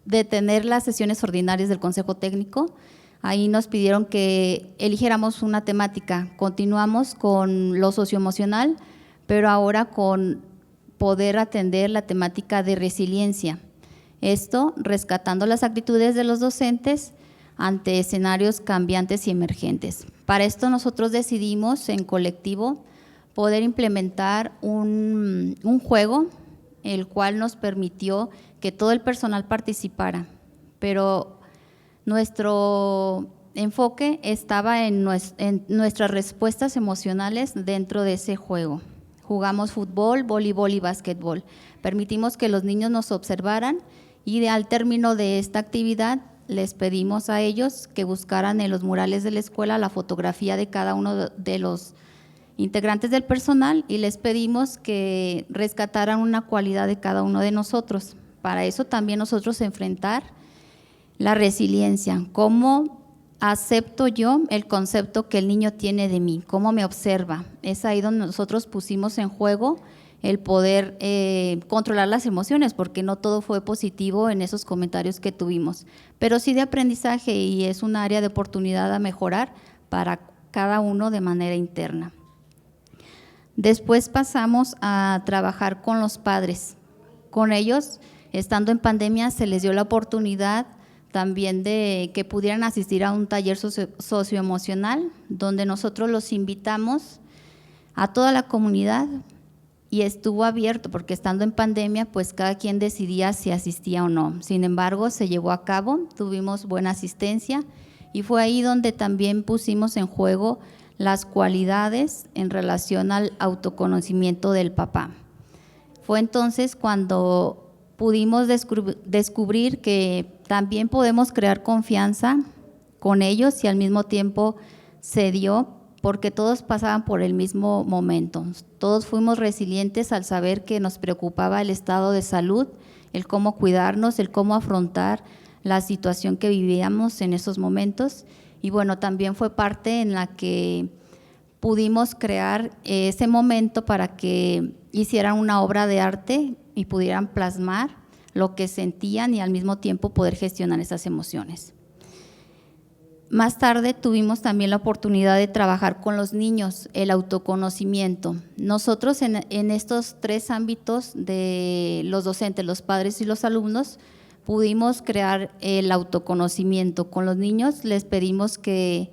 S5: de tener las sesiones ordinarias del Consejo Técnico. Ahí nos pidieron que eligiéramos una temática. Continuamos con lo socioemocional, pero ahora con poder atender la temática de resiliencia. Esto rescatando las actitudes de los docentes ante escenarios cambiantes y emergentes. Para esto nosotros decidimos en colectivo poder implementar un juego, el cual nos permitió que todo el personal participara, pero nuestro enfoque estaba en nuestras respuestas emocionales dentro de ese juego. Jugamos fútbol, voleibol y básquetbol. Permitimos que los niños nos observaran y al término de esta actividad les pedimos a ellos que buscaran en los murales de la escuela la fotografía de cada uno de los integrantes del personal y les pedimos que rescataran una cualidad de cada uno de nosotros. Para eso también nosotros enfrentar la resiliencia, cómo acepto yo el concepto que el niño tiene de mí, cómo me observa. Es ahí donde nosotros pusimos en juego el poder controlar las emociones, porque no todo fue positivo en esos comentarios que tuvimos, pero sí de aprendizaje y es un área de oportunidad a mejorar para cada uno de manera interna. Después pasamos a trabajar con los padres. Con ellos, estando en pandemia, se les dio la oportunidad también de que pudieran asistir a un taller socioemocional, donde nosotros los invitamos a toda la comunidad y estuvo abierto, porque estando en pandemia, pues cada quien decidía si asistía o no. Sin embargo, se llevó a cabo, tuvimos buena asistencia y fue ahí donde también pusimos en juego las cualidades en relación al autoconocimiento del papá. Fue entonces cuando pudimos descubrir que también podemos crear confianza con ellos y al mismo tiempo se dio porque todos pasaban por el mismo momento. Todos fuimos resilientes al saber que nos preocupaba el estado de salud, el cómo cuidarnos, el cómo afrontar la situación que vivíamos en esos momentos. Y bueno, también fue parte en la que pudimos crear ese momento para que hicieran una obra de arte y pudieran plasmar lo que sentían y al mismo tiempo poder gestionar esas emociones. Más tarde tuvimos también la oportunidad de trabajar con los niños, el autoconocimiento. Nosotros en estos 3 ámbitos de los docentes, los padres y los alumnos, pudimos crear el autoconocimiento. Con los niños les pedimos que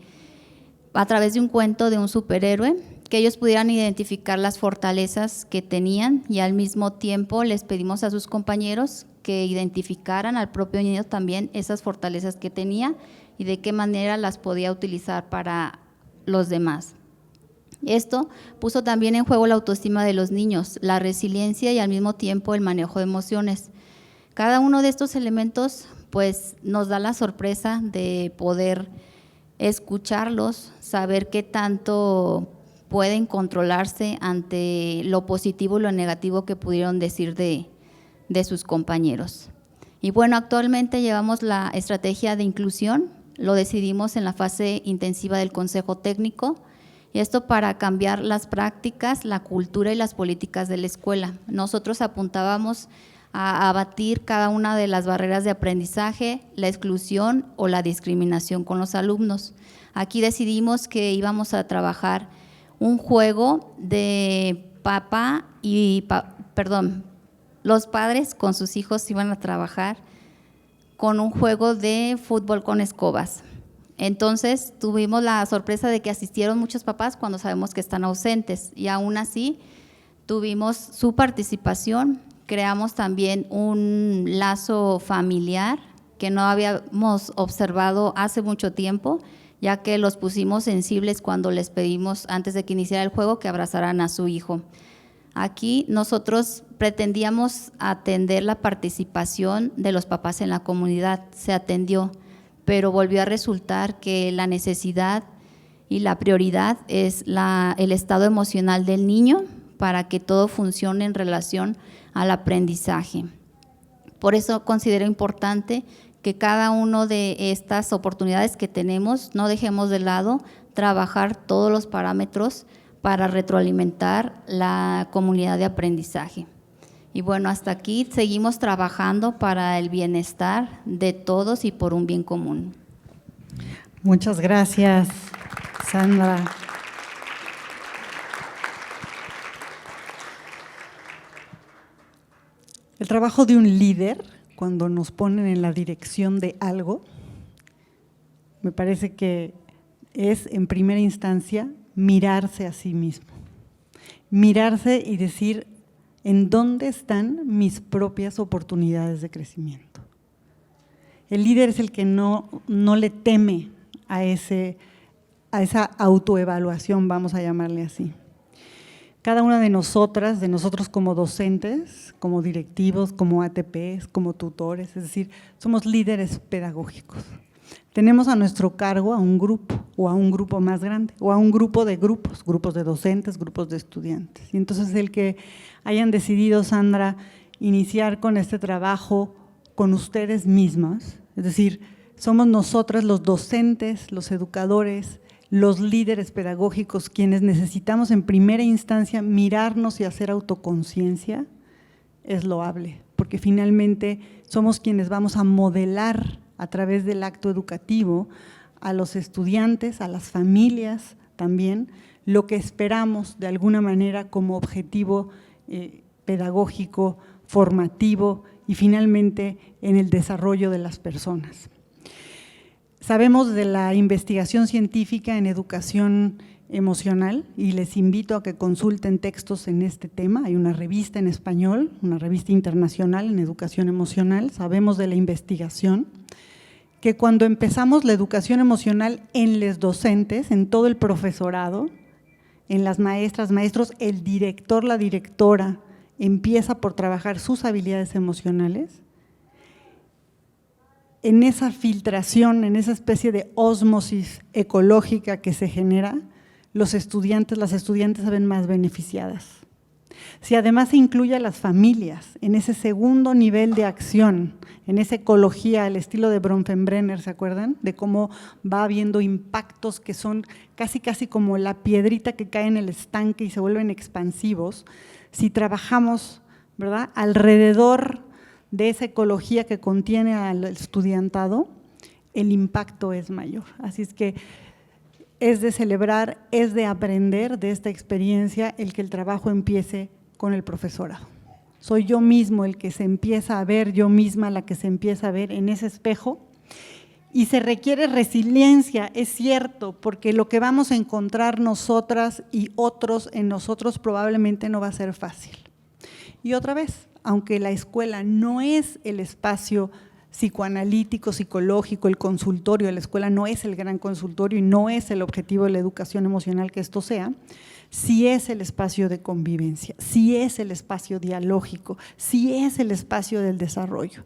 S5: a través de un cuento de un superhéroe, que ellos pudieran identificar las fortalezas que tenían y al mismo tiempo les pedimos a sus compañeros que identificaran al propio niño también esas fortalezas que tenía y de qué manera las podía utilizar para los demás. Esto puso también en juego la autoestima de los niños, la resiliencia y al mismo tiempo el manejo de emociones. Cada uno de estos elementos pues nos da la sorpresa de poder escucharlos, saber qué tanto pueden controlarse ante lo positivo y lo negativo que pudieron decir de sus compañeros. Y bueno, actualmente llevamos la estrategia de inclusión, lo decidimos en la fase intensiva del Consejo Técnico, y esto para cambiar las prácticas, la cultura y las políticas de la escuela. Nosotros apuntábamos a abatir cada una de las barreras de aprendizaje, la exclusión o la discriminación con los alumnos. Aquí decidimos que íbamos a trabajar un juego de los padres con sus hijos iban a trabajar con un juego de fútbol con escobas. Entonces tuvimos la sorpresa de que asistieron muchos papás cuando sabemos que están ausentes y aún así tuvimos su participación. Creamos también un lazo familiar que no habíamos observado hace mucho tiempo, ya que los pusimos sensibles cuando les pedimos antes de que iniciara el juego que abrazaran a su hijo. Aquí nosotros pretendíamos atender la participación de los papás en la comunidad, se atendió, pero volvió a resultar que la necesidad y la prioridad es el estado emocional del niño para que todo funcione en relación al aprendizaje. Por eso considero importante que cada una de estas oportunidades que tenemos no dejemos de lado trabajar todos los parámetros para retroalimentar la comunidad de aprendizaje. Y bueno, hasta aquí seguimos trabajando para el bienestar de todos y por un bien común.
S2: Muchas gracias, Sandra. El trabajo de un líder, cuando nos ponen en la dirección de algo, me parece que es, en primera instancia, mirarse a sí mismo. Mirarse y decir, ¿en dónde están mis propias oportunidades de crecimiento? El líder es el que no le teme a esa autoevaluación, vamos a llamarle así. Cada una de nosotras, de nosotros como docentes, como directivos, como ATPs, como tutores, es decir, somos líderes pedagógicos. Tenemos a nuestro cargo a un grupo o a un grupo más grande o a un grupo de grupos de docentes, grupos de estudiantes. Y entonces el que hayan decidido, Sandra, iniciar con este trabajo con ustedes mismas, es decir, somos nosotras los docentes, los educadores, los líderes pedagógicos quienes necesitamos en primera instancia mirarnos y hacer autoconciencia, es loable, porque finalmente somos quienes vamos a modelar a través del acto educativo a los estudiantes, a las familias también, lo que esperamos de alguna manera como objetivo pedagógico, formativo y finalmente en el desarrollo de las personas. Sabemos de la investigación científica en educación emocional y les invito a que consulten textos en este tema. Hay una revista en español, una revista internacional en educación emocional. Sabemos de la investigación que cuando empezamos la educación emocional en los docentes, en todo el profesorado, en las maestras, maestros, el director, la directora, empieza por trabajar sus habilidades emocionales. En esa filtración, en esa especie de ósmosis ecológica que se genera, los estudiantes, las estudiantes se ven más beneficiadas. Si además se incluye a las familias en ese segundo nivel de acción, en esa ecología al estilo de Bronfenbrenner, ¿se acuerdan? De cómo va habiendo impactos que son casi como la piedrita que cae en el estanque y se vuelven expansivos. Si trabajamos, ¿verdad?, alrededor de esa ecología que contiene al estudiantado, el impacto es mayor. Así es que es de celebrar, es de aprender de esta experiencia el que el trabajo empiece con el profesorado. Soy yo mismo el que se empieza a ver, yo misma la que se empieza a ver en ese espejo, y se requiere resiliencia, es cierto, porque lo que vamos a encontrar nosotras y otros en nosotros probablemente no va a ser fácil. Y otra vez, aunque la escuela no es el espacio psicoanalítico, psicológico, el consultorio, la escuela no es el gran consultorio y no es el objetivo de la educación emocional que esto sea, sí es el espacio de convivencia, sí es el espacio dialógico, sí es el espacio del desarrollo.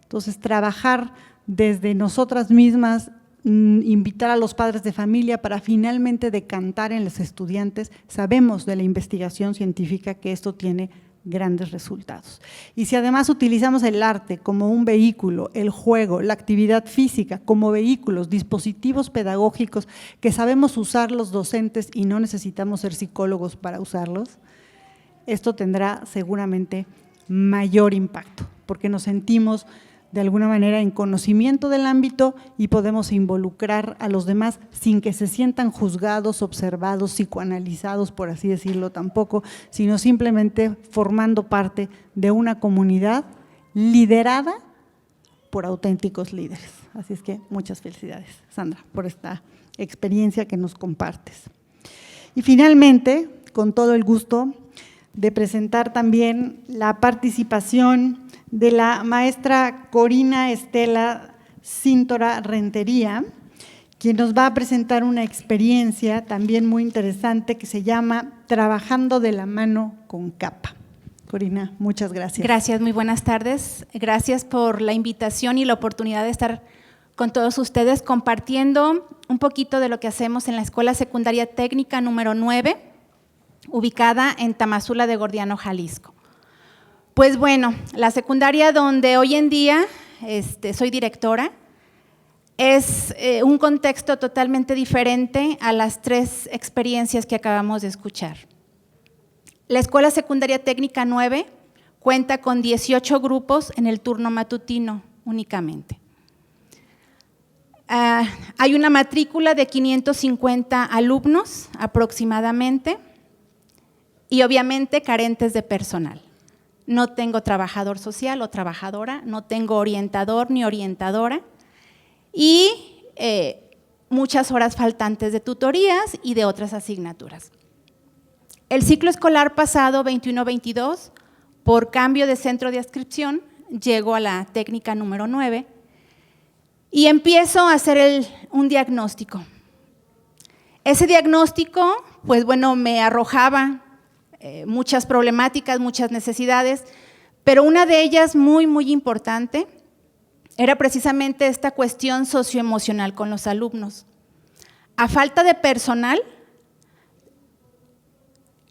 S2: Entonces, trabajar desde nosotras mismas, invitar a los padres de familia para finalmente decantar en los estudiantes, sabemos de la investigación científica que esto tiene grandes resultados. Y si además utilizamos el arte como un vehículo, el juego, la actividad física como vehículos, dispositivos pedagógicos que sabemos usar los docentes y no necesitamos ser psicólogos para usarlos, esto tendrá seguramente mayor impacto, porque nos sentimos de alguna manera en conocimiento del ámbito y podemos involucrar a los demás sin que se sientan juzgados, observados, psicoanalizados, por así decirlo tampoco, sino simplemente formando parte de una comunidad liderada por auténticos líderes. Así es que muchas felicidades, Sandra, por esta experiencia que nos compartes. Y finalmente, con todo el gusto de presentar también la participación de la maestra Corina Estela Cíntora Rentería, quien nos va a presentar una experiencia también muy interesante que se llama Trabajando de la mano con CAPA. Corina, muchas gracias.
S6: Gracias, muy buenas tardes. Gracias por la invitación y la oportunidad de estar con todos ustedes compartiendo un poquito de lo que hacemos en la Escuela Secundaria Técnica número 9, ubicada en Tamazula de Gordiano, Jalisco. Pues bueno, la secundaria donde hoy en día soy directora es un contexto totalmente diferente a las 3 experiencias que acabamos de escuchar. La Escuela Secundaria Técnica 9 cuenta con 18 grupos en el turno matutino únicamente. Hay una matrícula de 550 alumnos aproximadamente y obviamente carentes de personal. No tengo trabajador social o trabajadora, no tengo orientador ni orientadora y muchas horas faltantes de tutorías y de otras asignaturas. El ciclo escolar pasado 21-22, por cambio de centro de adscripción, llego a la técnica número 9 y empiezo a hacer un diagnóstico. Ese diagnóstico, pues bueno, me arrojaba muchas problemáticas, muchas necesidades, pero una de ellas muy, muy importante era precisamente esta cuestión socioemocional con los alumnos. A falta de personal,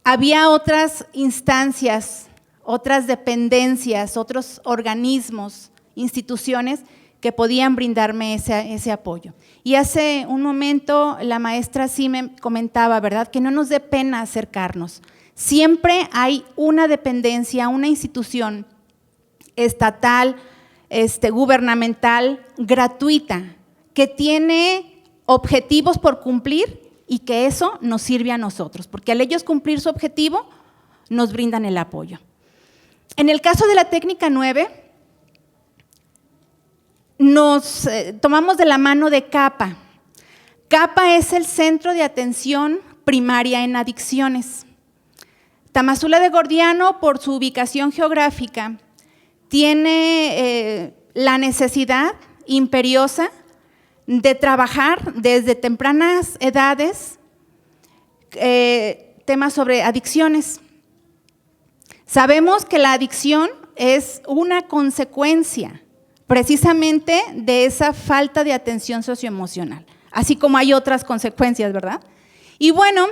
S6: había otras instancias, otras dependencias, otros organismos, instituciones que podían brindarme ese apoyo. Y hace un momento la maestra sí me comentaba, ¿verdad?, que no nos dé pena acercarnos. Siempre hay una dependencia, una institución estatal, gubernamental, gratuita, que tiene objetivos por cumplir y que eso nos sirve a nosotros, porque al ellos cumplir su objetivo, nos brindan el apoyo. En el caso de la técnica 9, nos tomamos de la mano de CAPA. CAPA es el Centro de Atención Primaria en Adicciones. Tamazula de Gordiano, por su ubicación geográfica, tiene la necesidad imperiosa de trabajar desde tempranas edades temas sobre adicciones. Sabemos que la adicción es una consecuencia precisamente de esa falta de atención socioemocional, así como hay otras consecuencias, ¿verdad? Y bueno,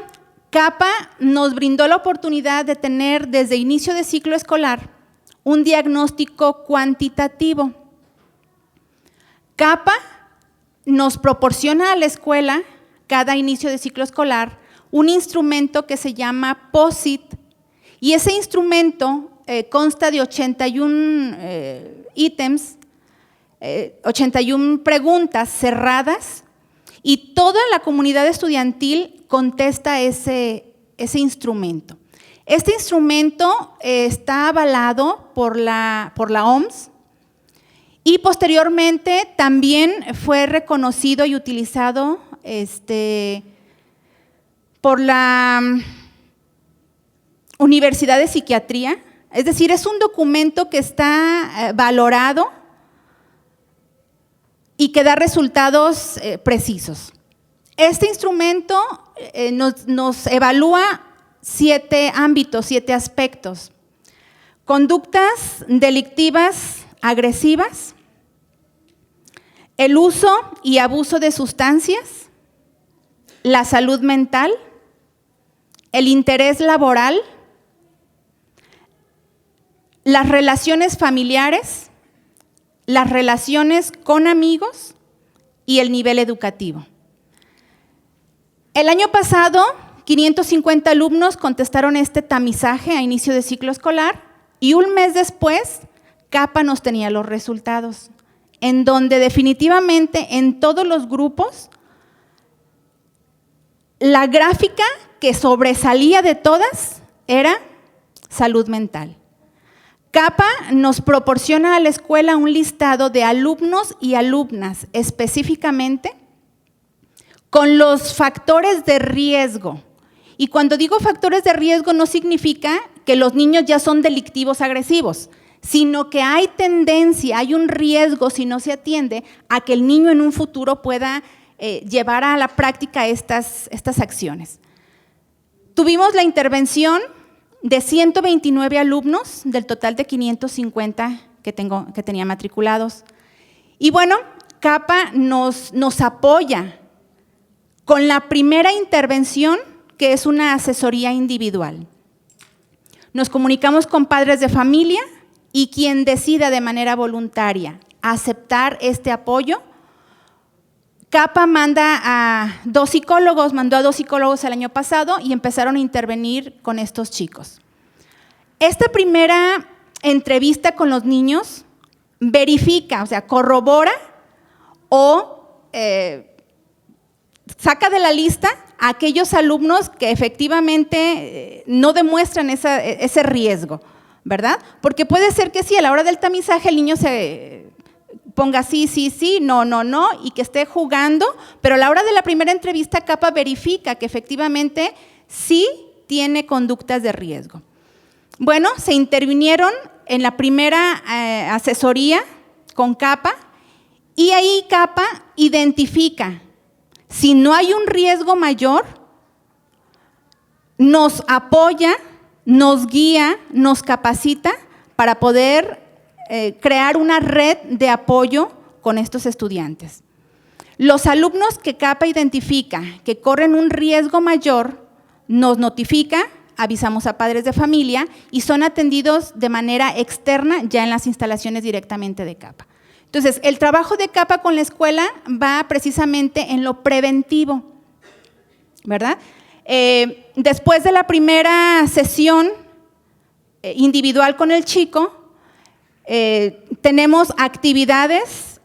S6: CAPA nos brindó la oportunidad de tener desde inicio de ciclo escolar un diagnóstico cuantitativo. CAPA nos proporciona a la escuela, cada inicio de ciclo escolar, un instrumento que se llama POSIT, y ese instrumento consta de 81 ítems 81 preguntas cerradas y toda la comunidad estudiantil contesta ese instrumento. Este instrumento está avalado por la OMS y posteriormente también fue reconocido y utilizado por la Universidad de Psiquiatría. Es decir, es un documento que está valorado y que da resultados precisos. Este instrumento nos evalúa 7 ámbitos, 7 aspectos. Conductas delictivas agresivas, el uso y abuso de sustancias, la salud mental, el interés laboral, las relaciones familiares, las relaciones con amigos y el nivel educativo. El año pasado, 550 alumnos contestaron este tamizaje a inicio de ciclo escolar y un mes después, CAPA nos tenía los resultados, en donde definitivamente en todos los grupos, la gráfica que sobresalía de todas era salud mental. CAPA nos proporciona a la escuela un listado de alumnos y alumnas específicamente con los factores de riesgo. Y cuando digo factores de riesgo no significa que los niños ya son delictivos agresivos, sino que hay tendencia, hay un riesgo si no se atiende a que el niño en un futuro pueda llevar a la práctica estas acciones. Tuvimos la intervención de 129 alumnos del total de 550 que tenía matriculados. Y bueno, CAPA nos apoya con la primera intervención, que es una asesoría individual. Nos comunicamos con padres de familia y quien decida de manera voluntaria aceptar este apoyo, CAPA mandó a 2 psicólogos el año pasado y empezaron a intervenir con estos chicos. Esta primera entrevista con los niños verifica, o sea, corrobora o saca de la lista a aquellos alumnos que efectivamente no demuestran ese riesgo, ¿verdad? Porque puede ser que sí, a la hora del tamizaje el niño se ponga sí, no, y que esté jugando, pero a la hora de la primera entrevista CAPA verifica que efectivamente sí tiene conductas de riesgo. Bueno, se intervinieron en la primera asesoría con CAPA y ahí CAPA identifica si no hay un riesgo mayor, nos apoya, nos guía, nos capacita para poder crear una red de apoyo con estos estudiantes. Los alumnos que CAPA identifica que corren un riesgo mayor, nos notifica, avisamos a padres de familia y son atendidos de manera externa ya en las instalaciones directamente de CAPA. Entonces, el trabajo de CAPA con la escuela va precisamente en lo preventivo, ¿verdad? Después de la primera sesión individual con el chico, tenemos actividades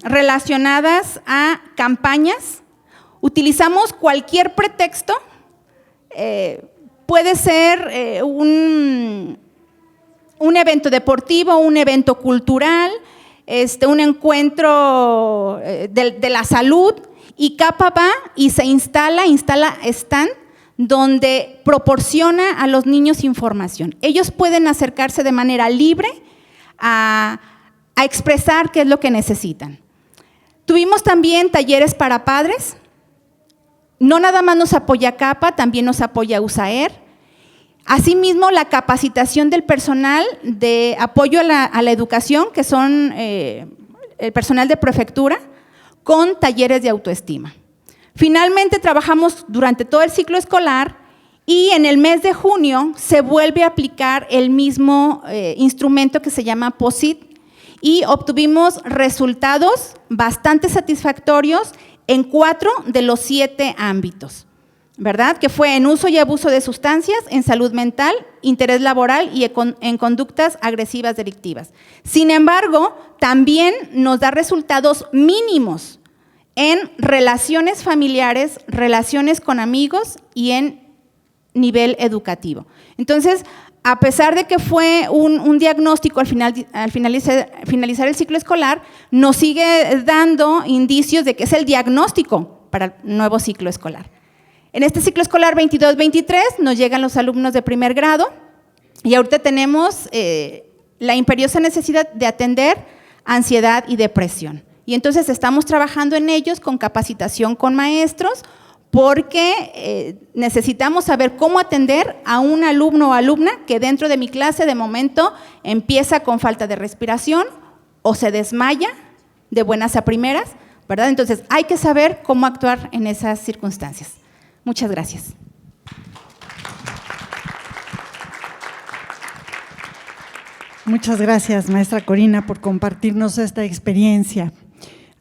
S6: relacionadas a campañas. Utilizamos cualquier pretexto, puede ser un evento deportivo, un evento cultural, un encuentro de la salud, y CAPA va y se instala stand donde proporciona a los niños información. Ellos pueden acercarse de manera libre a expresar qué es lo que necesitan. Tuvimos también talleres para padres. No nada más nos apoya CAPA, también nos apoya USAER. Asimismo, la capacitación del personal de apoyo a la educación, que son el personal de prefectura, con talleres de autoestima. Finalmente, trabajamos durante todo el ciclo escolar y en el mes de junio se vuelve a aplicar el mismo instrumento que se llama POSIT y obtuvimos resultados bastante satisfactorios en 4 de los 7 ámbitos. ¿verdad? Que fue en uso y abuso de sustancias, en salud mental, interés laboral y en conductas agresivas delictivas. Sin embargo, también nos da resultados mínimos en relaciones familiares, relaciones con amigos y en nivel educativo. Entonces, a pesar de que fue un diagnóstico al finalizar el ciclo escolar, nos sigue dando indicios de que es el diagnóstico para el nuevo ciclo escolar. En este ciclo escolar 22-23 nos llegan los alumnos de primer grado y ahorita tenemos la imperiosa necesidad de atender ansiedad y depresión. Y entonces estamos trabajando en ellos con capacitación con maestros porque necesitamos saber cómo atender a un alumno o alumna que dentro de mi clase de momento empieza con falta de respiración o se desmaya de buenas a primeras, ¿verdad? Entonces hay que saber cómo actuar en esas circunstancias. Muchas gracias.
S2: Muchas gracias, maestra Corina, por compartirnos esta experiencia.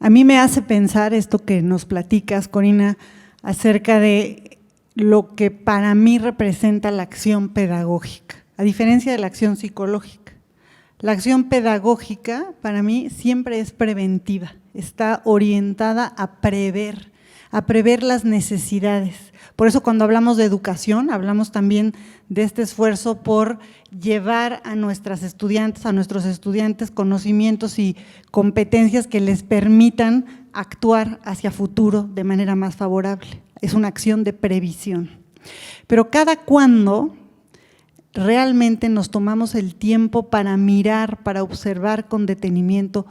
S2: A mí me hace pensar esto que nos platicas, Corina, acerca de lo que para mí representa la acción pedagógica, a diferencia de la acción psicológica. La acción pedagógica para mí siempre es preventiva, está orientada a prever las necesidades. Por eso cuando hablamos de educación, hablamos también de este esfuerzo por llevar a nuestros estudiantes conocimientos y competencias que les permitan actuar hacia futuro de manera más favorable. Es una acción de previsión. Pero cada cuando realmente nos tomamos el tiempo para mirar, para observar con detenimiento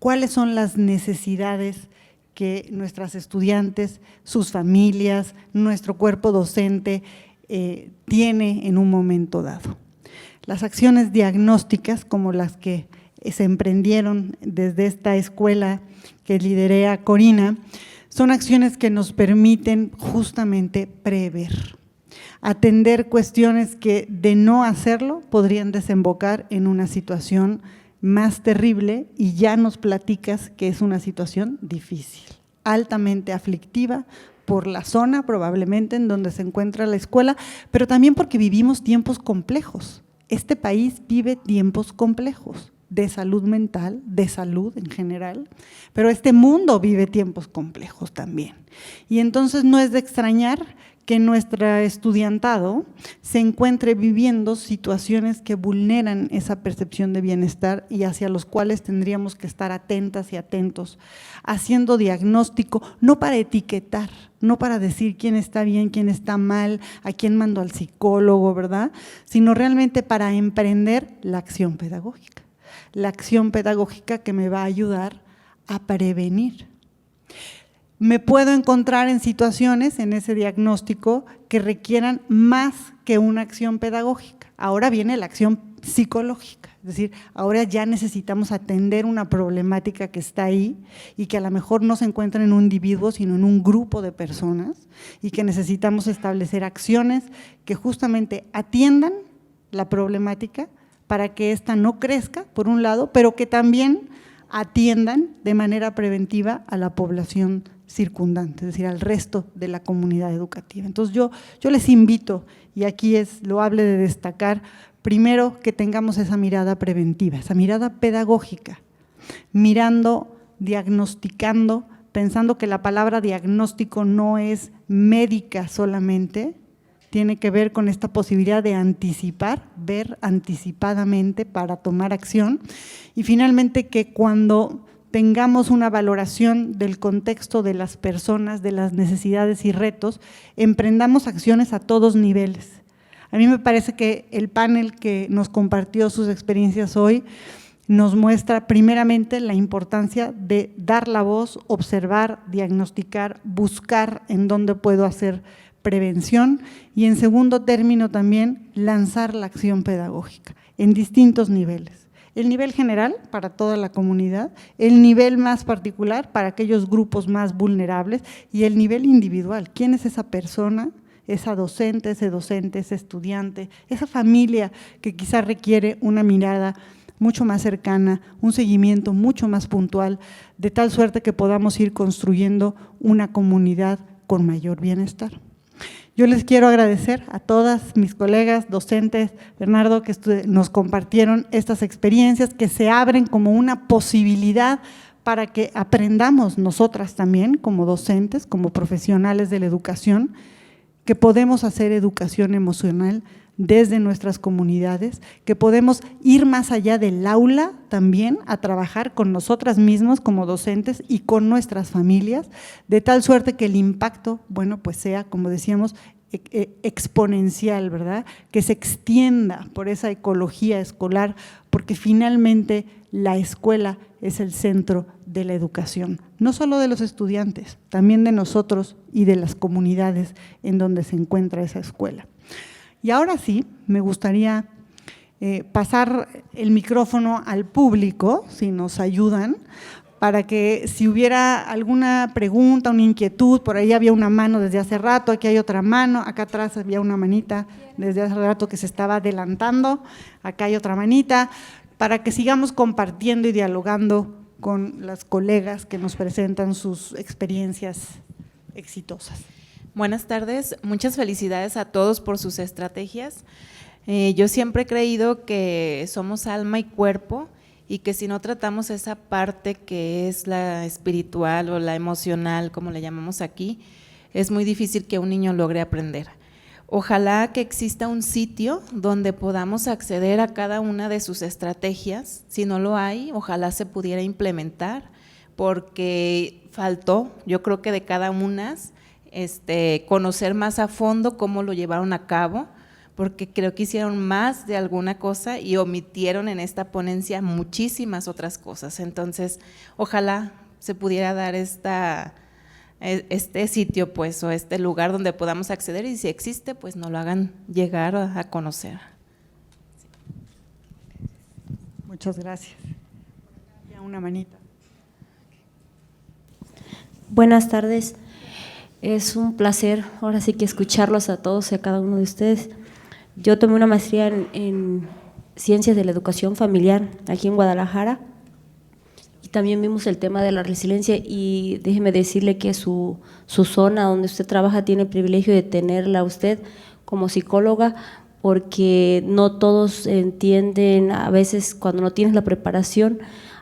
S2: cuáles son las necesidades que nuestras estudiantes, sus familias, nuestro cuerpo docente tiene en un momento dado. Las acciones diagnósticas, como las que se emprendieron desde esta escuela que lideré a Corina, son acciones que nos permiten justamente prever, atender cuestiones que de no hacerlo podrían desembocar en una situación más terrible, y ya nos platicas que es una situación difícil, altamente aflictiva por la zona probablemente en donde se encuentra la escuela, pero también porque vivimos tiempos complejos. Este país vive tiempos complejos de salud mental, de salud en general, pero este mundo vive tiempos complejos también. Y entonces no es de extrañar que nuestro estudiantado se encuentre viviendo situaciones que vulneran esa percepción de bienestar y hacia los cuales tendríamos que estar atentas y atentos, haciendo diagnóstico, no para etiquetar, no para decir quién está bien, quién está mal, a quién mando al psicólogo, ¿verdad? Sino realmente para emprender la acción pedagógica que me va a ayudar a prevenir. Me puedo encontrar en situaciones, en ese diagnóstico, que requieran más que una acción pedagógica. Ahora viene la acción psicológica, es decir, ahora ya necesitamos atender una problemática que está ahí y que a lo mejor no se encuentra en un individuo, sino en un grupo de personas, y que necesitamos establecer acciones que justamente atiendan la problemática para que ésta no crezca, por un lado, pero que también atiendan de manera preventiva a la población circundante, es decir, al resto de la comunidad educativa. Entonces yo les invito, y aquí es loable de destacar, primero que tengamos esa mirada preventiva, esa mirada pedagógica, mirando, diagnosticando, pensando que la palabra diagnóstico no es médica solamente, tiene que ver con esta posibilidad de anticipar, ver anticipadamente para tomar acción, y finalmente que cuando tengamos una valoración del contexto de las personas, de las necesidades y retos, emprendamos acciones a todos niveles. A mí me parece que el panel que nos compartió sus experiencias hoy nos muestra primeramente la importancia de dar la voz, observar, diagnosticar, buscar en dónde puedo hacer prevención, y en segundo término también lanzar la acción pedagógica en distintos niveles. El nivel general para toda la comunidad, el nivel más particular para aquellos grupos más vulnerables y el nivel individual. ¿Quién es esa persona, esa docente, ese estudiante, esa familia que quizá requiere una mirada mucho más cercana, un seguimiento mucho más puntual, de tal suerte que podamos ir construyendo una comunidad con mayor bienestar? Yo les quiero agradecer a todas mis colegas, docentes, Bernardo, que nos compartieron estas experiencias que se abren como una posibilidad para que aprendamos nosotras también como docentes, como profesionales de la educación, que podemos hacer educación emocional desde nuestras comunidades, que podemos ir más allá del aula también a trabajar con nosotras mismas como docentes y con nuestras familias, de tal suerte que el impacto, bueno, pues sea, como decíamos, exponencial, ¿verdad? Que se extienda por esa ecología escolar, porque finalmente la escuela es el centro de la educación, no solo de los estudiantes, también de nosotros y de las comunidades en donde se encuentra esa escuela. Y ahora sí, me gustaría pasar el micrófono al público, si nos ayudan, para que si hubiera alguna pregunta, una inquietud, por ahí había una mano desde hace rato, aquí hay otra mano, acá atrás había una manita desde hace rato que se estaba adelantando, acá hay otra manita, para que sigamos compartiendo y dialogando con las colegas que nos presentan sus experiencias exitosas.
S7: Buenas tardes, muchas felicidades a todos por sus estrategias. Yo siempre he creído que somos alma y cuerpo y que si no tratamos esa parte que es la espiritual o la emocional, como le llamamos aquí, es muy difícil que un niño logre aprender. Ojalá que exista un sitio donde podamos acceder a cada una de sus estrategias. Si no lo hay, ojalá se pudiera implementar, porque faltó, yo creo que de cada una, conocer más a fondo cómo lo llevaron a cabo, porque creo que hicieron más de alguna cosa y omitieron en esta ponencia muchísimas otras cosas. Entonces, ojalá se pudiera dar este sitio, pues, o este lugar donde podamos acceder, y si existe, pues nos lo hagan llegar a conocer.
S2: Muchas gracias. Ya una manita.
S8: Buenas tardes. Es un placer ahora sí que escucharlos a todos y a cada uno de ustedes. Yo tomé una maestría en Ciencias de la Educación Familiar aquí en Guadalajara y también vimos el tema de la resiliencia, y déjeme decirle que su zona donde usted trabaja tiene el privilegio de tenerla a usted como psicóloga, porque no todos entienden a veces cuando no tienes la preparación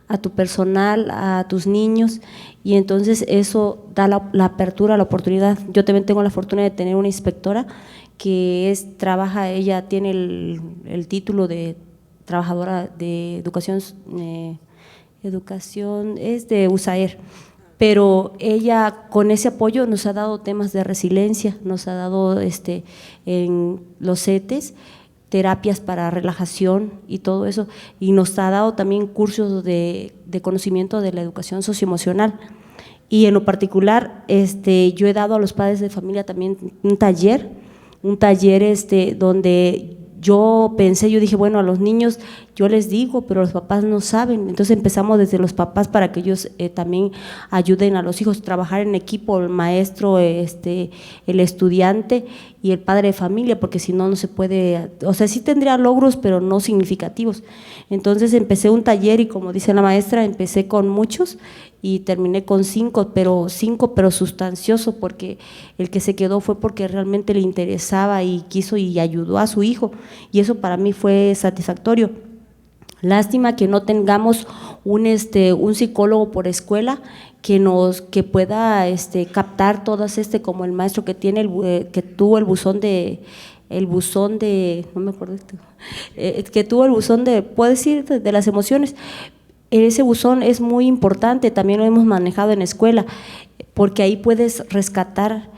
S8: a tu personal, a tus niños, y entonces eso da la apertura, la oportunidad. Yo también tengo la fortuna de tener una inspectora que trabaja, ella tiene el título de trabajadora de educación es de USAER, pero ella con ese apoyo nos ha dado temas de resiliencia, nos ha dado en los CETES, terapias para relajación y todo eso, y nos ha dado también cursos de conocimiento de la educación socioemocional. Y en lo particular, yo he dado a los padres de familia también un taller donde yo dije, bueno, a los niños yo les digo, pero los papás no saben, entonces empezamos desde los papás para que ellos también ayuden a los hijos, trabajar en equipo, el maestro, el estudiante y el padre de familia, porque si no, no se puede, o sea, sí tendría logros, pero no significativos. Entonces empecé un taller y como dice la maestra, empecé con muchos y terminé con 5, pero sustancioso, porque el que se quedó fue porque realmente le interesaba y quiso y ayudó a su hijo, y eso para mí fue satisfactorio. Lástima que no tengamos un psicólogo por escuela que pueda captar todas como el maestro que tiene que tuvo el buzón de no me acuerdo, que tuvo el buzón puedo decir, de las emociones. Ese buzón es muy importante, también lo hemos manejado en escuela, porque ahí puedes rescatar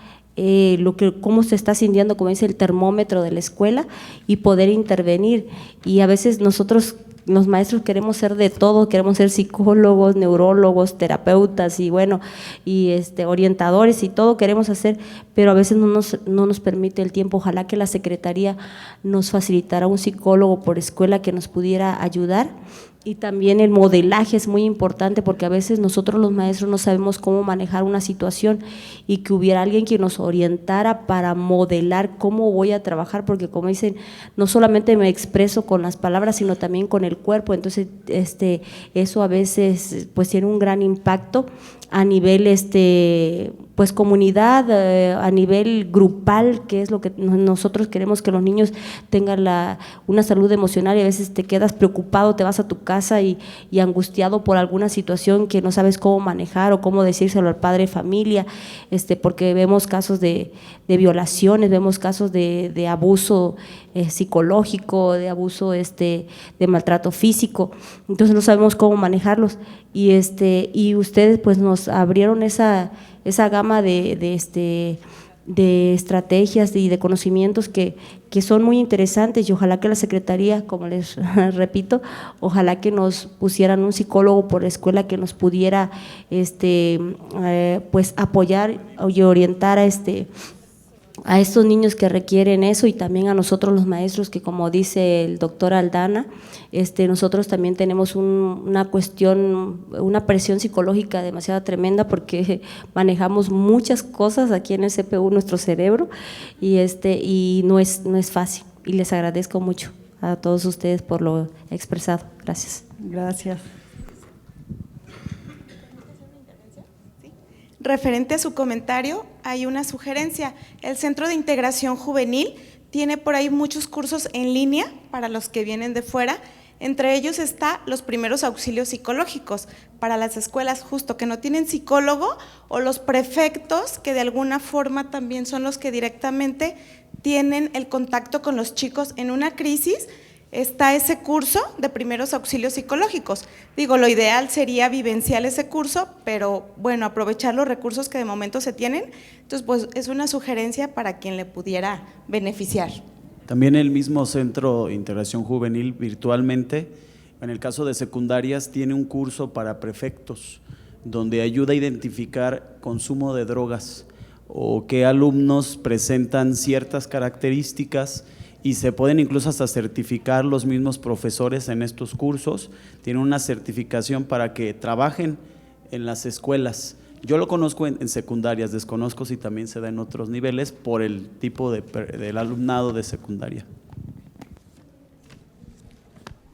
S8: cómo se está sintiendo, como dice el termómetro de la escuela, y poder intervenir. Y a veces nosotros, los maestros, queremos ser de todo, queremos ser psicólogos, neurólogos, terapeutas y bueno, y orientadores y todo queremos hacer, pero a veces no nos permite el tiempo. Ojalá que la Secretaría nos facilitara un psicólogo por escuela que nos pudiera ayudar. Y también el modelaje es muy importante, porque a veces nosotros los maestros no sabemos cómo manejar una situación, y que hubiera alguien que nos orientara para modelar cómo voy a trabajar, porque como dicen, no solamente me expreso con las palabras, sino también con el cuerpo. Entonces eso a veces pues tiene un gran impacto a nivel pues comunidad, a nivel grupal, que es lo que nosotros queremos, que los niños tengan una salud emocional, y a veces te quedas preocupado, te vas a tu casa y angustiado por alguna situación que no sabes cómo manejar o cómo decírselo al padre de familia, porque vemos casos de violaciones, vemos casos de abuso psicológico, de abuso de maltrato físico, entonces no sabemos cómo manejarlos, y ustedes pues nos abrieron esa gama de estrategias y de conocimientos que son muy interesantes, y ojalá que la Secretaría, como les repito, ojalá que nos pusieran un psicólogo por la escuela que nos pudiera pues apoyar y orientar a estos niños que requieren eso, y también a nosotros los maestros, que como dice el doctor Aldana, nosotros también tenemos una presión psicológica demasiado tremenda, porque manejamos muchas cosas aquí en el CPU, nuestro cerebro, y no es fácil, y les agradezco mucho a todos ustedes por lo expresado. Gracias.
S2: Gracias.
S9: Referente a su comentario, hay una sugerencia. El Centro de Integración Juvenil tiene por ahí muchos cursos en línea para los que vienen de fuera. Entre ellos está los primeros auxilios psicológicos para las escuelas justo que no tienen psicólogo, o los prefectos, que de alguna forma también son los que directamente tienen el contacto con los chicos en una crisis. Está ese curso de primeros auxilios psicológicos. Digo, lo ideal sería vivenciar ese curso, pero bueno, aprovechar los recursos que de momento se tienen. Entonces, pues es una sugerencia para quien le pudiera beneficiar.
S3: También el mismo Centro de Integración Juvenil virtualmente, en el caso de secundarias, tiene un curso para prefectos donde ayuda a identificar consumo de drogas o qué alumnos presentan ciertas características, y se pueden incluso hasta certificar los mismos profesores en estos cursos. Tienen una certificación para que trabajen en las escuelas. Yo lo conozco en secundarias, desconozco si también se da en otros niveles por el tipo del alumnado de secundaria.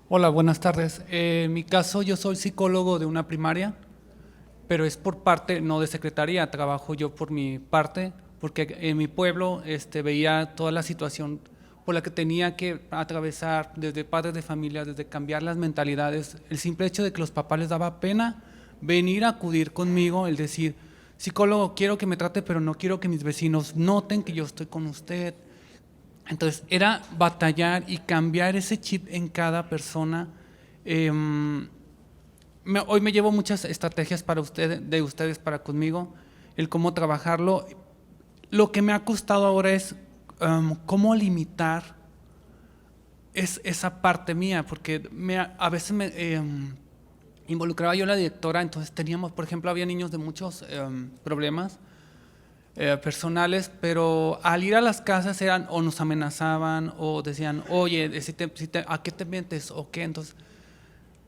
S10: Hola, buenas tardes. En mi caso, yo soy psicólogo de una primaria, pero es por parte, no de secretaría, trabajo yo por mi parte, porque en mi pueblo veía toda la situación por la que tenía que atravesar desde padres de familia, desde cambiar las mentalidades, el simple hecho de que los papás les daba pena venir a acudir conmigo, el decir, psicólogo, quiero que me trate, pero no quiero que mis vecinos noten que yo estoy con usted. Entonces, era batallar y cambiar ese chip en cada persona. Hoy me llevo muchas estrategias de ustedes para conmigo, el cómo trabajarlo. Lo que me ha costado ahora es cómo limitar esa parte mía, porque a veces me involucraba yo la directora, entonces teníamos, por ejemplo, había niños de muchos problemas personales, pero al ir a las casas eran o nos amenazaban o decían, oye, ¿a qué te metes o qué? Entonces,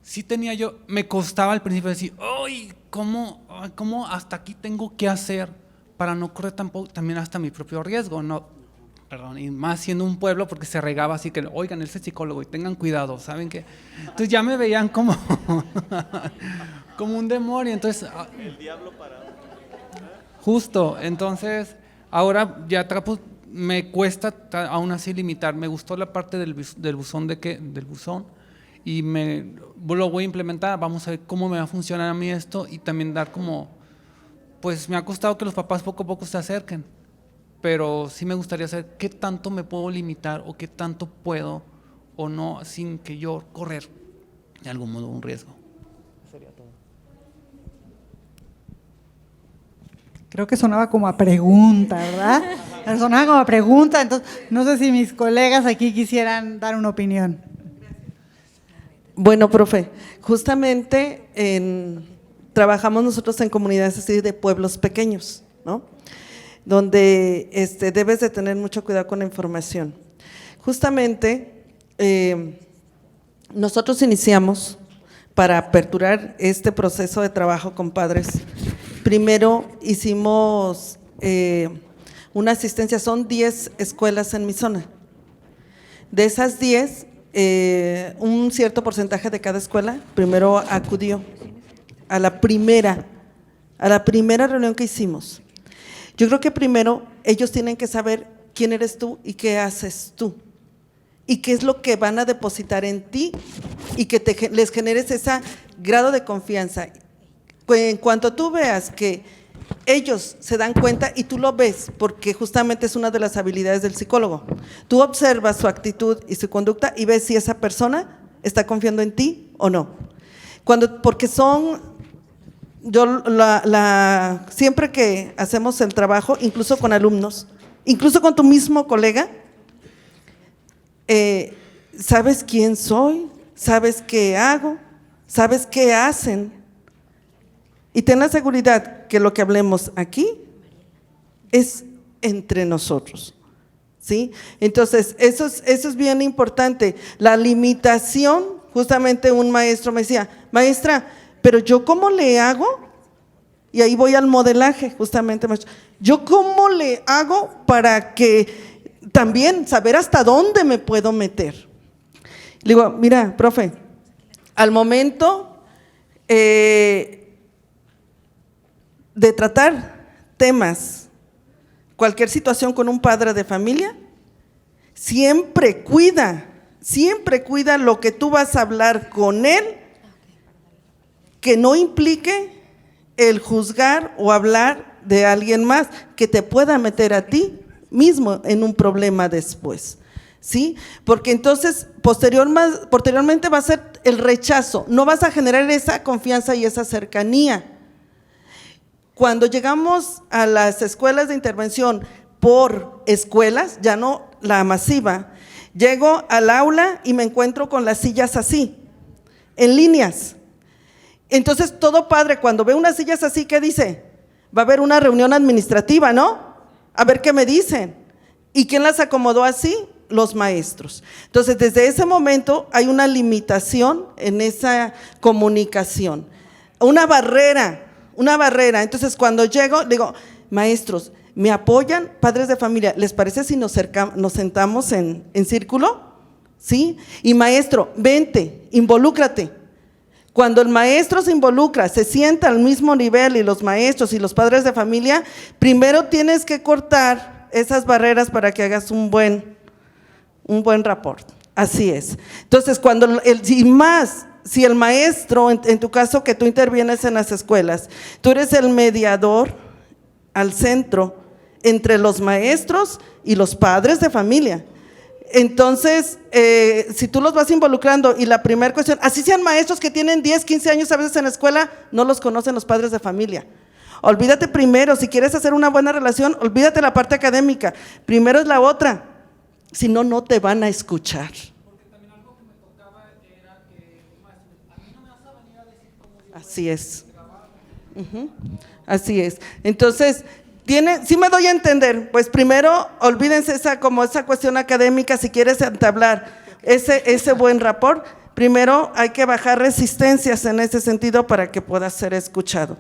S10: sí tenía yo, me costaba al principio decir, ¡ay! ¿Cómo hasta aquí tengo que hacer para no correr también hasta mi propio riesgo? No, perdón, y más siendo un pueblo, porque se regaba así que, oigan, él es psicólogo y tengan cuidado, ¿saben qué? Entonces ya me veían como un demonio, entonces… El diablo parado. Justo, entonces ahora ya me cuesta aún así limitar. Me gustó la parte del buzón del buzón, y lo voy a implementar. Vamos a ver cómo me va a funcionar a mí esto, y también dar pues me ha costado que los papás poco a poco se acerquen, pero sí me gustaría saber qué tanto me puedo limitar o qué tanto puedo o no, sin que yo correr de algún modo un riesgo. Sería todo.
S2: Creo que sonaba como a pregunta, ¿verdad? Sonaba como a pregunta, entonces no sé si mis colegas aquí quisieran dar una opinión.
S4: Bueno, profe, justamente trabajamos nosotros en comunidades así de pueblos pequeños, ¿no? Donde debes de tener mucho cuidado con la información. Justamente nosotros iniciamos para aperturar este proceso de trabajo con padres. Primero hicimos una asistencia, son 10 escuelas en mi zona. De esas 10, un cierto porcentaje de cada escuela primero acudió a la primera a la primera reunión que hicimos. Yo creo que primero ellos tienen que saber quién eres tú y qué haces tú. Y qué es lo que van a depositar en ti y que les generes ese grado de confianza. En cuanto tú veas que ellos se dan cuenta y tú lo ves, porque justamente es una de las habilidades del psicólogo. Tú observas su actitud y su conducta y ves si esa persona está confiando en ti o no. Porque siempre que hacemos el trabajo, incluso con alumnos, incluso con tu mismo colega, sabes quién soy, sabes qué hago, sabes qué hacen. Y ten la seguridad que lo que hablemos aquí es entre nosotros, ¿sí? Entonces, eso es bien importante. La limitación, justamente un maestro me decía, maestra, pero ¿yo cómo le hago? Y ahí voy al modelaje, justamente, maestro. ¿Yo cómo le hago para que también saber hasta dónde me puedo meter? Le digo, mira, profe, al momento de tratar temas, cualquier situación con un padre de familia, siempre cuida lo que tú vas a hablar con él, que no implique el juzgar o hablar de alguien más, que te pueda meter a ti mismo en un problema después, ¿sí? Porque entonces posteriormente va a ser el rechazo, no vas a generar esa confianza y esa cercanía. Cuando llegamos a las escuelas de intervención por escuelas, ya no la masiva, llego al aula y me encuentro con las sillas así, en líneas. Entonces todo padre cuando ve unas sillas así, ¿qué dice? Va a haber una reunión administrativa, ¿no? A ver qué me dicen. ¿Y quién las acomodó así? Los maestros. Entonces desde ese momento hay una limitación en esa comunicación, una barrera. Entonces cuando llego, digo, maestros, ¿me apoyan? Padres de familia, ¿les parece si nos sentamos en círculo? ¿Sí? Y maestro, vente, involúcrate. Cuando el maestro se involucra, se sienta al mismo nivel y los maestros y los padres de familia, primero tienes que cortar esas barreras para que hagas un buen rapport. Así es. Entonces, si el maestro, en tu caso que tú intervienes en las escuelas, tú eres el mediador al centro entre los maestros y los padres de familia. Entonces, si tú los vas involucrando y la primera cuestión, así sean maestros que tienen 10, 15 años a veces en la escuela, no los conocen los padres de familia. Olvídate primero, si quieres hacer una buena relación, olvídate la parte académica, primero es la otra, si no, no te van a escuchar. Así es. Así es. Entonces, sí me doy a entender, pues primero olvídense esa cuestión académica, si quieres entablar ese buen rapport, primero hay que bajar resistencias en ese sentido para que pueda ser escuchado,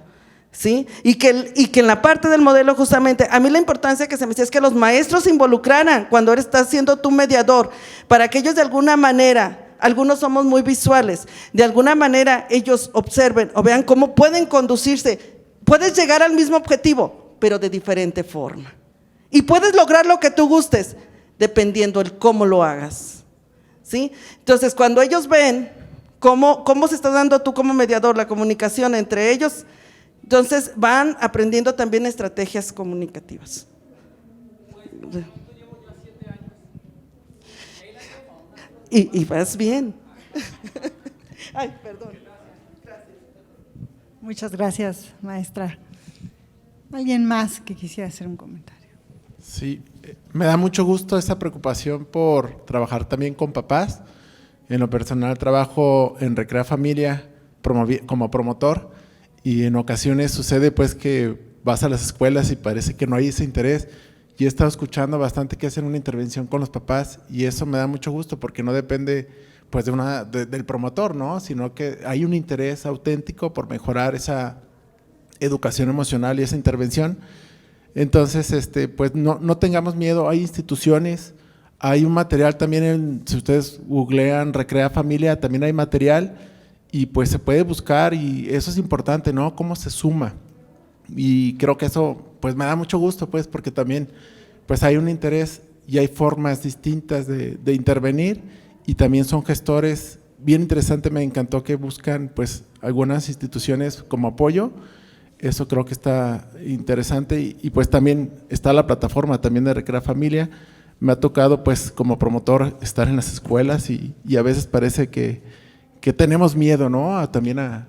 S4: ¿sí? Y que en la parte del modelo justamente, a mí la importancia que se me decía es que los maestros se involucraran cuando estás siendo tu mediador, para que ellos de alguna manera, algunos somos muy visuales, de alguna manera ellos observen o vean cómo pueden conducirse, puedes llegar al mismo objetivo, pero de diferente forma. Y puedes lograr lo que tú gustes, dependiendo el cómo lo hagas, ¿sí? Entonces, cuando ellos ven cómo se está dando tú como mediador la comunicación entre ellos, entonces van aprendiendo también estrategias comunicativas. Y vas bien. Ay, perdón. Gracias.
S2: Muchas gracias, maestra. ¿Alguien más que quisiera hacer un comentario?
S11: Sí, me da mucho gusto esa preocupación por trabajar también con papás. En lo personal trabajo en Recrea Familia como promotor y en ocasiones sucede pues que vas a las escuelas y parece que no hay ese interés. Y he estado escuchando bastante que hacen una intervención con los papás y eso me da mucho gusto porque no depende pues del promotor, ¿no? Sino que hay un interés auténtico por mejorar esa educación emocional y esa intervención. Entonces, pues no tengamos miedo, hay instituciones, hay un material también, si ustedes googlean Recrea Familia, también hay material y pues se puede buscar y eso es importante, ¿no? Cómo se suma. Y creo que eso pues me da mucho gusto, pues, porque también pues hay un interés y hay formas distintas de intervenir, y también son gestores bien interesante. Me encantó que buscan pues algunas instituciones como apoyo. Eso creo que está interesante, y pues también está la plataforma también de Recrea Familia. Me ha tocado pues como promotor estar en las escuelas y a veces parece que tenemos miedo, ¿no? También a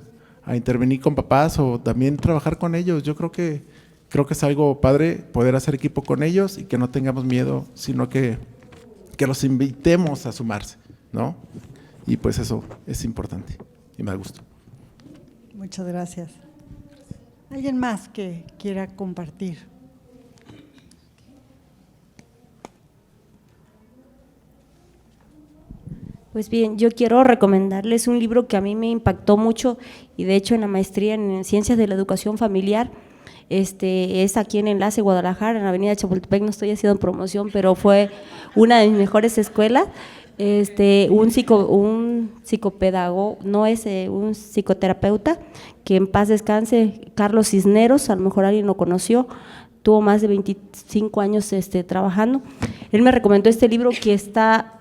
S11: intervenir con papás o también trabajar con ellos. Yo creo que es algo padre poder hacer equipo con ellos y que no tengamos miedo, sino que los invitemos a sumarse, ¿no? Y pues eso es importante y me da gusto.
S2: Muchas gracias. ¿Alguien más que quiera compartir?
S8: Pues bien, yo quiero recomendarles un libro que a mí me impactó mucho, y de hecho en la maestría en Ciencias de la Educación Familiar, es aquí en Enlace, Guadalajara, en la avenida Chapultepec. No estoy haciendo promoción, pero fue una de mis mejores escuelas. Un psicopedagogo, no es un psicoterapeuta, que en paz descanse, Carlos Cisneros, a lo mejor alguien lo conoció, tuvo más de 25 años trabajando. Él me recomendó este libro que está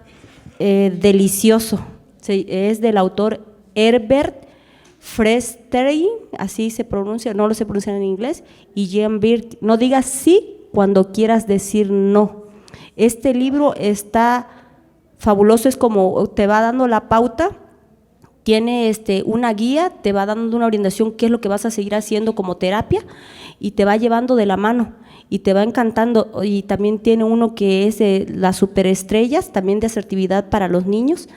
S8: delicioso, es del autor Herbert Frestein, así se pronuncia, no lo sé pronunciar en inglés, y Jean Birk. No digas sí cuando quieras decir no. Este libro está fabuloso, es como te va dando la pauta, tiene una guía, te va dando una orientación qué es lo que vas a seguir haciendo como terapia, y te va llevando de la mano y te va encantando. Y también tiene uno que es las superestrellas, también de asertividad para los niños.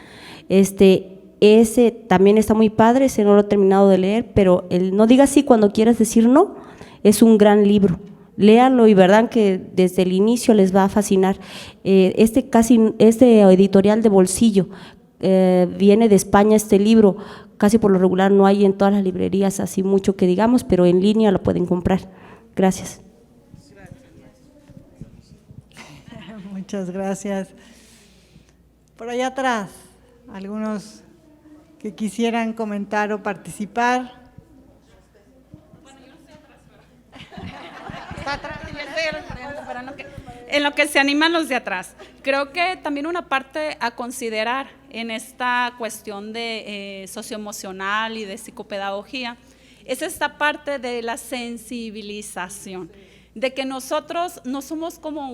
S8: Ese también está muy padre, ese no lo he terminado de leer, pero el No digas sí cuando quieras decir no es un gran libro. Léanlo y verán que desde el inicio les va a fascinar. Este editorial de bolsillo, viene de España este libro, casi por lo regular no hay en todas las librerías así mucho que digamos, pero en línea lo pueden comprar. Gracias.
S2: Muchas gracias. Por allá atrás, algunos que quisieran comentar o participar.
S12: Bueno, yo no estoy atrás, está atrás, yo estoy esperando en lo que se animan los de atrás. Creo que también una parte a considerar en esta cuestión de socioemocional y de psicopedagogía es esta parte de la sensibilización, de que nosotros no somos como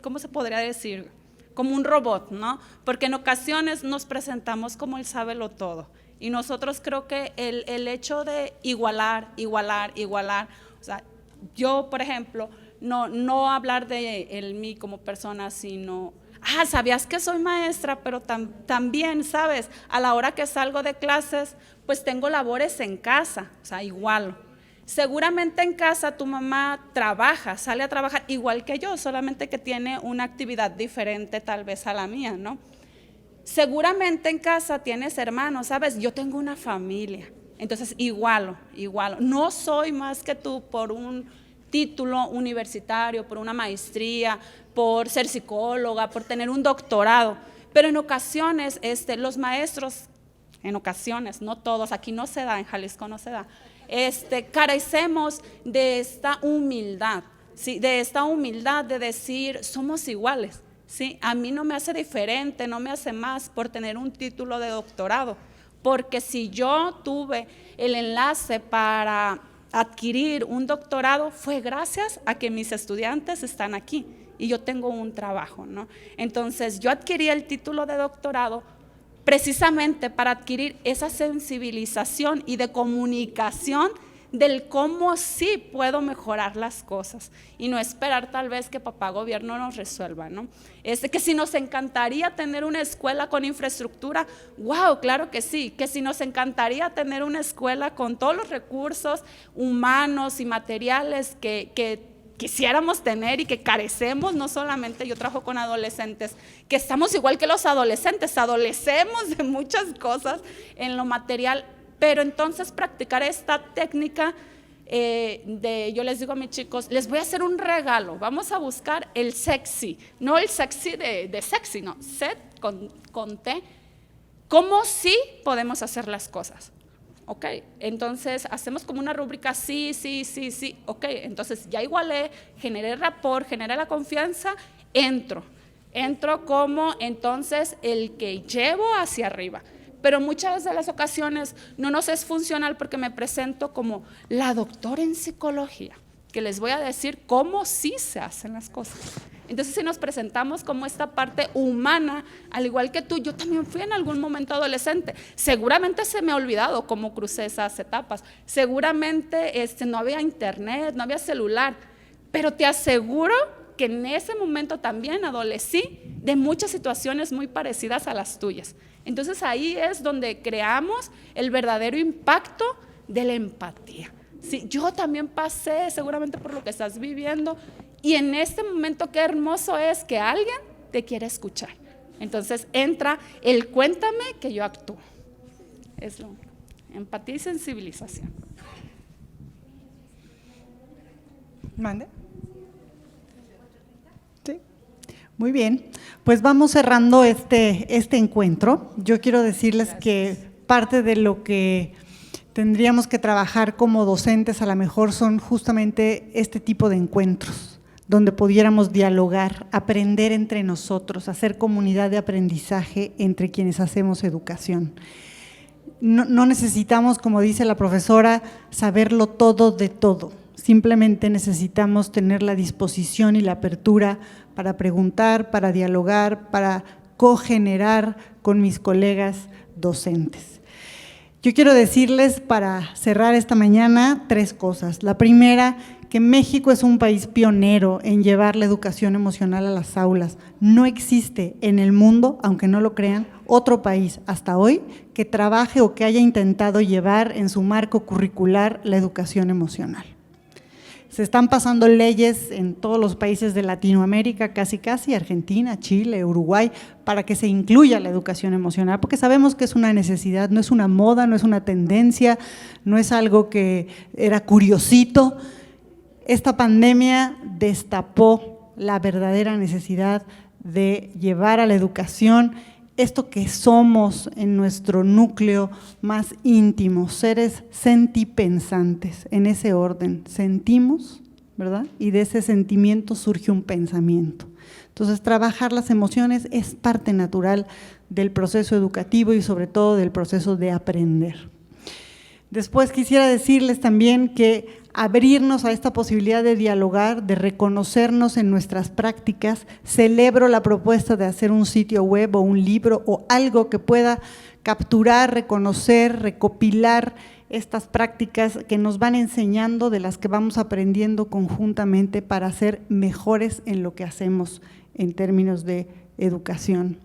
S12: ¿cómo se podría decir? Como un robot, ¿no? Porque en ocasiones nos presentamos como el sábelo todo, y nosotros creo que el hecho de igualar, o sea, yo, por ejemplo, no hablar de mí como persona, sino, ¿sabías que soy maestra? Pero también, ¿sabes? A la hora que salgo de clases, pues tengo labores en casa, o sea, igual. Seguramente en casa tu mamá sale a trabajar igual que yo, solamente que tiene una actividad diferente tal vez a la mía, ¿no? Seguramente en casa tienes hermanos, ¿sabes? Yo tengo una familia, entonces igualo. No soy más que tú por un título universitario, por una maestría, por ser psicóloga, por tener un doctorado, pero en ocasiones los maestros, en ocasiones, no todos, aquí no se da, en Jalisco no se da, carecemos de esta humildad, ¿sí? De esta humildad de decir somos iguales, ¿sí? A mí no me hace diferente, no me hace más por tener un título de doctorado, porque si yo tuve el enlace para adquirir un doctorado fue gracias a que mis estudiantes están aquí y yo tengo un trabajo, ¿no? Entonces yo adquirí el título de doctorado precisamente para adquirir esa sensibilización y de comunicación del cómo sí puedo mejorar las cosas y no esperar tal vez que papá gobierno nos resuelva, ¿no? Que si nos encantaría tener una escuela con infraestructura, wow, claro que sí, que si nos encantaría tener una escuela con todos los recursos humanos y materiales que quisiéramos tener y que carecemos. No solamente yo trabajo con adolescentes, que estamos igual que los adolescentes, adolecemos de muchas cosas en lo material, pero entonces practicar esta técnica yo les digo a mis chicos, les voy a hacer un regalo, vamos a buscar el sexy, no el sexy de sexy, no, set con T, cómo sí podemos hacer las cosas. Ok, entonces hacemos como una rúbrica, sí, ok, entonces ya igualé, generé rapport, generé la confianza, entro como entonces el que llevo hacia arriba. Pero muchas de las ocasiones no nos es funcional porque me presento como la doctora en psicología, que les voy a decir cómo sí se hacen las cosas. Entonces, si nos presentamos como esta parte humana, al igual que tú, yo también fui en algún momento adolescente. Seguramente se me ha olvidado cómo crucé esas etapas. Seguramente no había internet, no había celular, pero te aseguro que en ese momento también adolecí de muchas situaciones muy parecidas a las tuyas. Entonces, ahí es donde creamos el verdadero impacto de la empatía. Sí, yo también pasé seguramente por lo que estás viviendo y en este momento qué hermoso es que alguien te quiere escuchar. Entonces entra el cuéntame que yo actúo. Es lo empatía y sensibilización.
S2: ¿Mande? Sí. Muy bien, pues vamos cerrando este encuentro. Yo quiero decirles que parte de lo que tendríamos que trabajar como docentes a lo mejor son justamente este tipo de encuentros, donde pudiéramos dialogar, aprender entre nosotros, hacer comunidad de aprendizaje entre quienes hacemos educación. No necesitamos, como dice la profesora, saberlo todo de todo, simplemente necesitamos tener la disposición y la apertura para preguntar, para dialogar, para cogenerar con mis colegas docentes. Yo quiero decirles para cerrar esta mañana 3 cosas. La primera, que México es un país pionero en llevar la educación emocional a las aulas. No existe en el mundo, aunque no lo crean, otro país hasta hoy que trabaje o que haya intentado llevar en su marco curricular la educación emocional. Se están pasando leyes en todos los países de Latinoamérica, casi, Argentina, Chile, Uruguay, para que se incluya la educación emocional, porque sabemos que es una necesidad, no es una moda, no es una tendencia, no es algo que era curiosito. Esta pandemia destapó la verdadera necesidad de llevar a la educación esto que somos en nuestro núcleo más íntimo, seres sentipensantes, en ese orden, sentimos, ¿verdad? Y de ese sentimiento surge un pensamiento. Entonces, trabajar las emociones es parte natural del proceso educativo y sobre todo del proceso de aprender. Después quisiera decirles también que abrirnos a esta posibilidad de dialogar, de reconocernos en nuestras prácticas. Celebro la propuesta de hacer un sitio web o un libro o algo que pueda capturar, reconocer, recopilar estas prácticas que nos van enseñando, de las que vamos aprendiendo conjuntamente para ser mejores en lo que hacemos en términos de educación.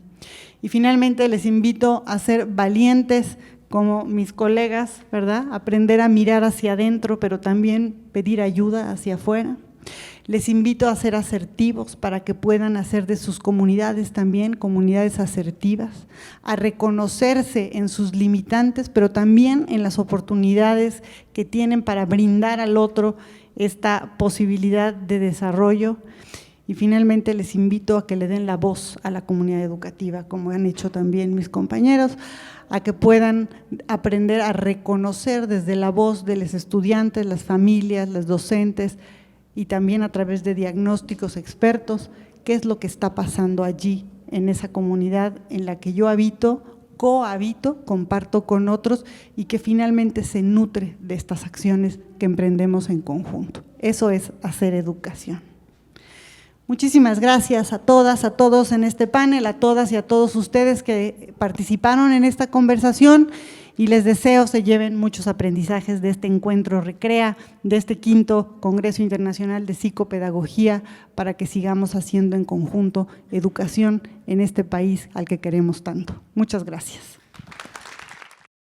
S2: Y finalmente les invito a ser valientes como mis colegas, ¿verdad? Aprender a mirar hacia adentro, pero también pedir ayuda hacia afuera. Les invito a ser asertivos para que puedan hacer de sus comunidades también comunidades asertivas, a reconocerse en sus limitantes, pero también en las oportunidades que tienen para brindar al otro esta posibilidad de desarrollo. Y finalmente les invito a que le den la voz a la comunidad educativa, como han hecho también mis compañeros, a que puedan aprender a reconocer desde la voz de los estudiantes, las familias, los docentes y también a través de diagnósticos expertos, qué es lo que está pasando allí en esa comunidad en la que yo habito, cohabito, comparto con otros y que finalmente se nutre de estas acciones que emprendemos en conjunto. Eso es hacer educación. Muchísimas gracias a todas, a todos en este panel, a todas y a todos ustedes que participaron en esta conversación y les deseo se lleven muchos aprendizajes de este encuentro Recrea, de este 5º Congreso Internacional de Psicopedagogía, para que sigamos haciendo en conjunto educación en este país al que queremos tanto. Muchas gracias.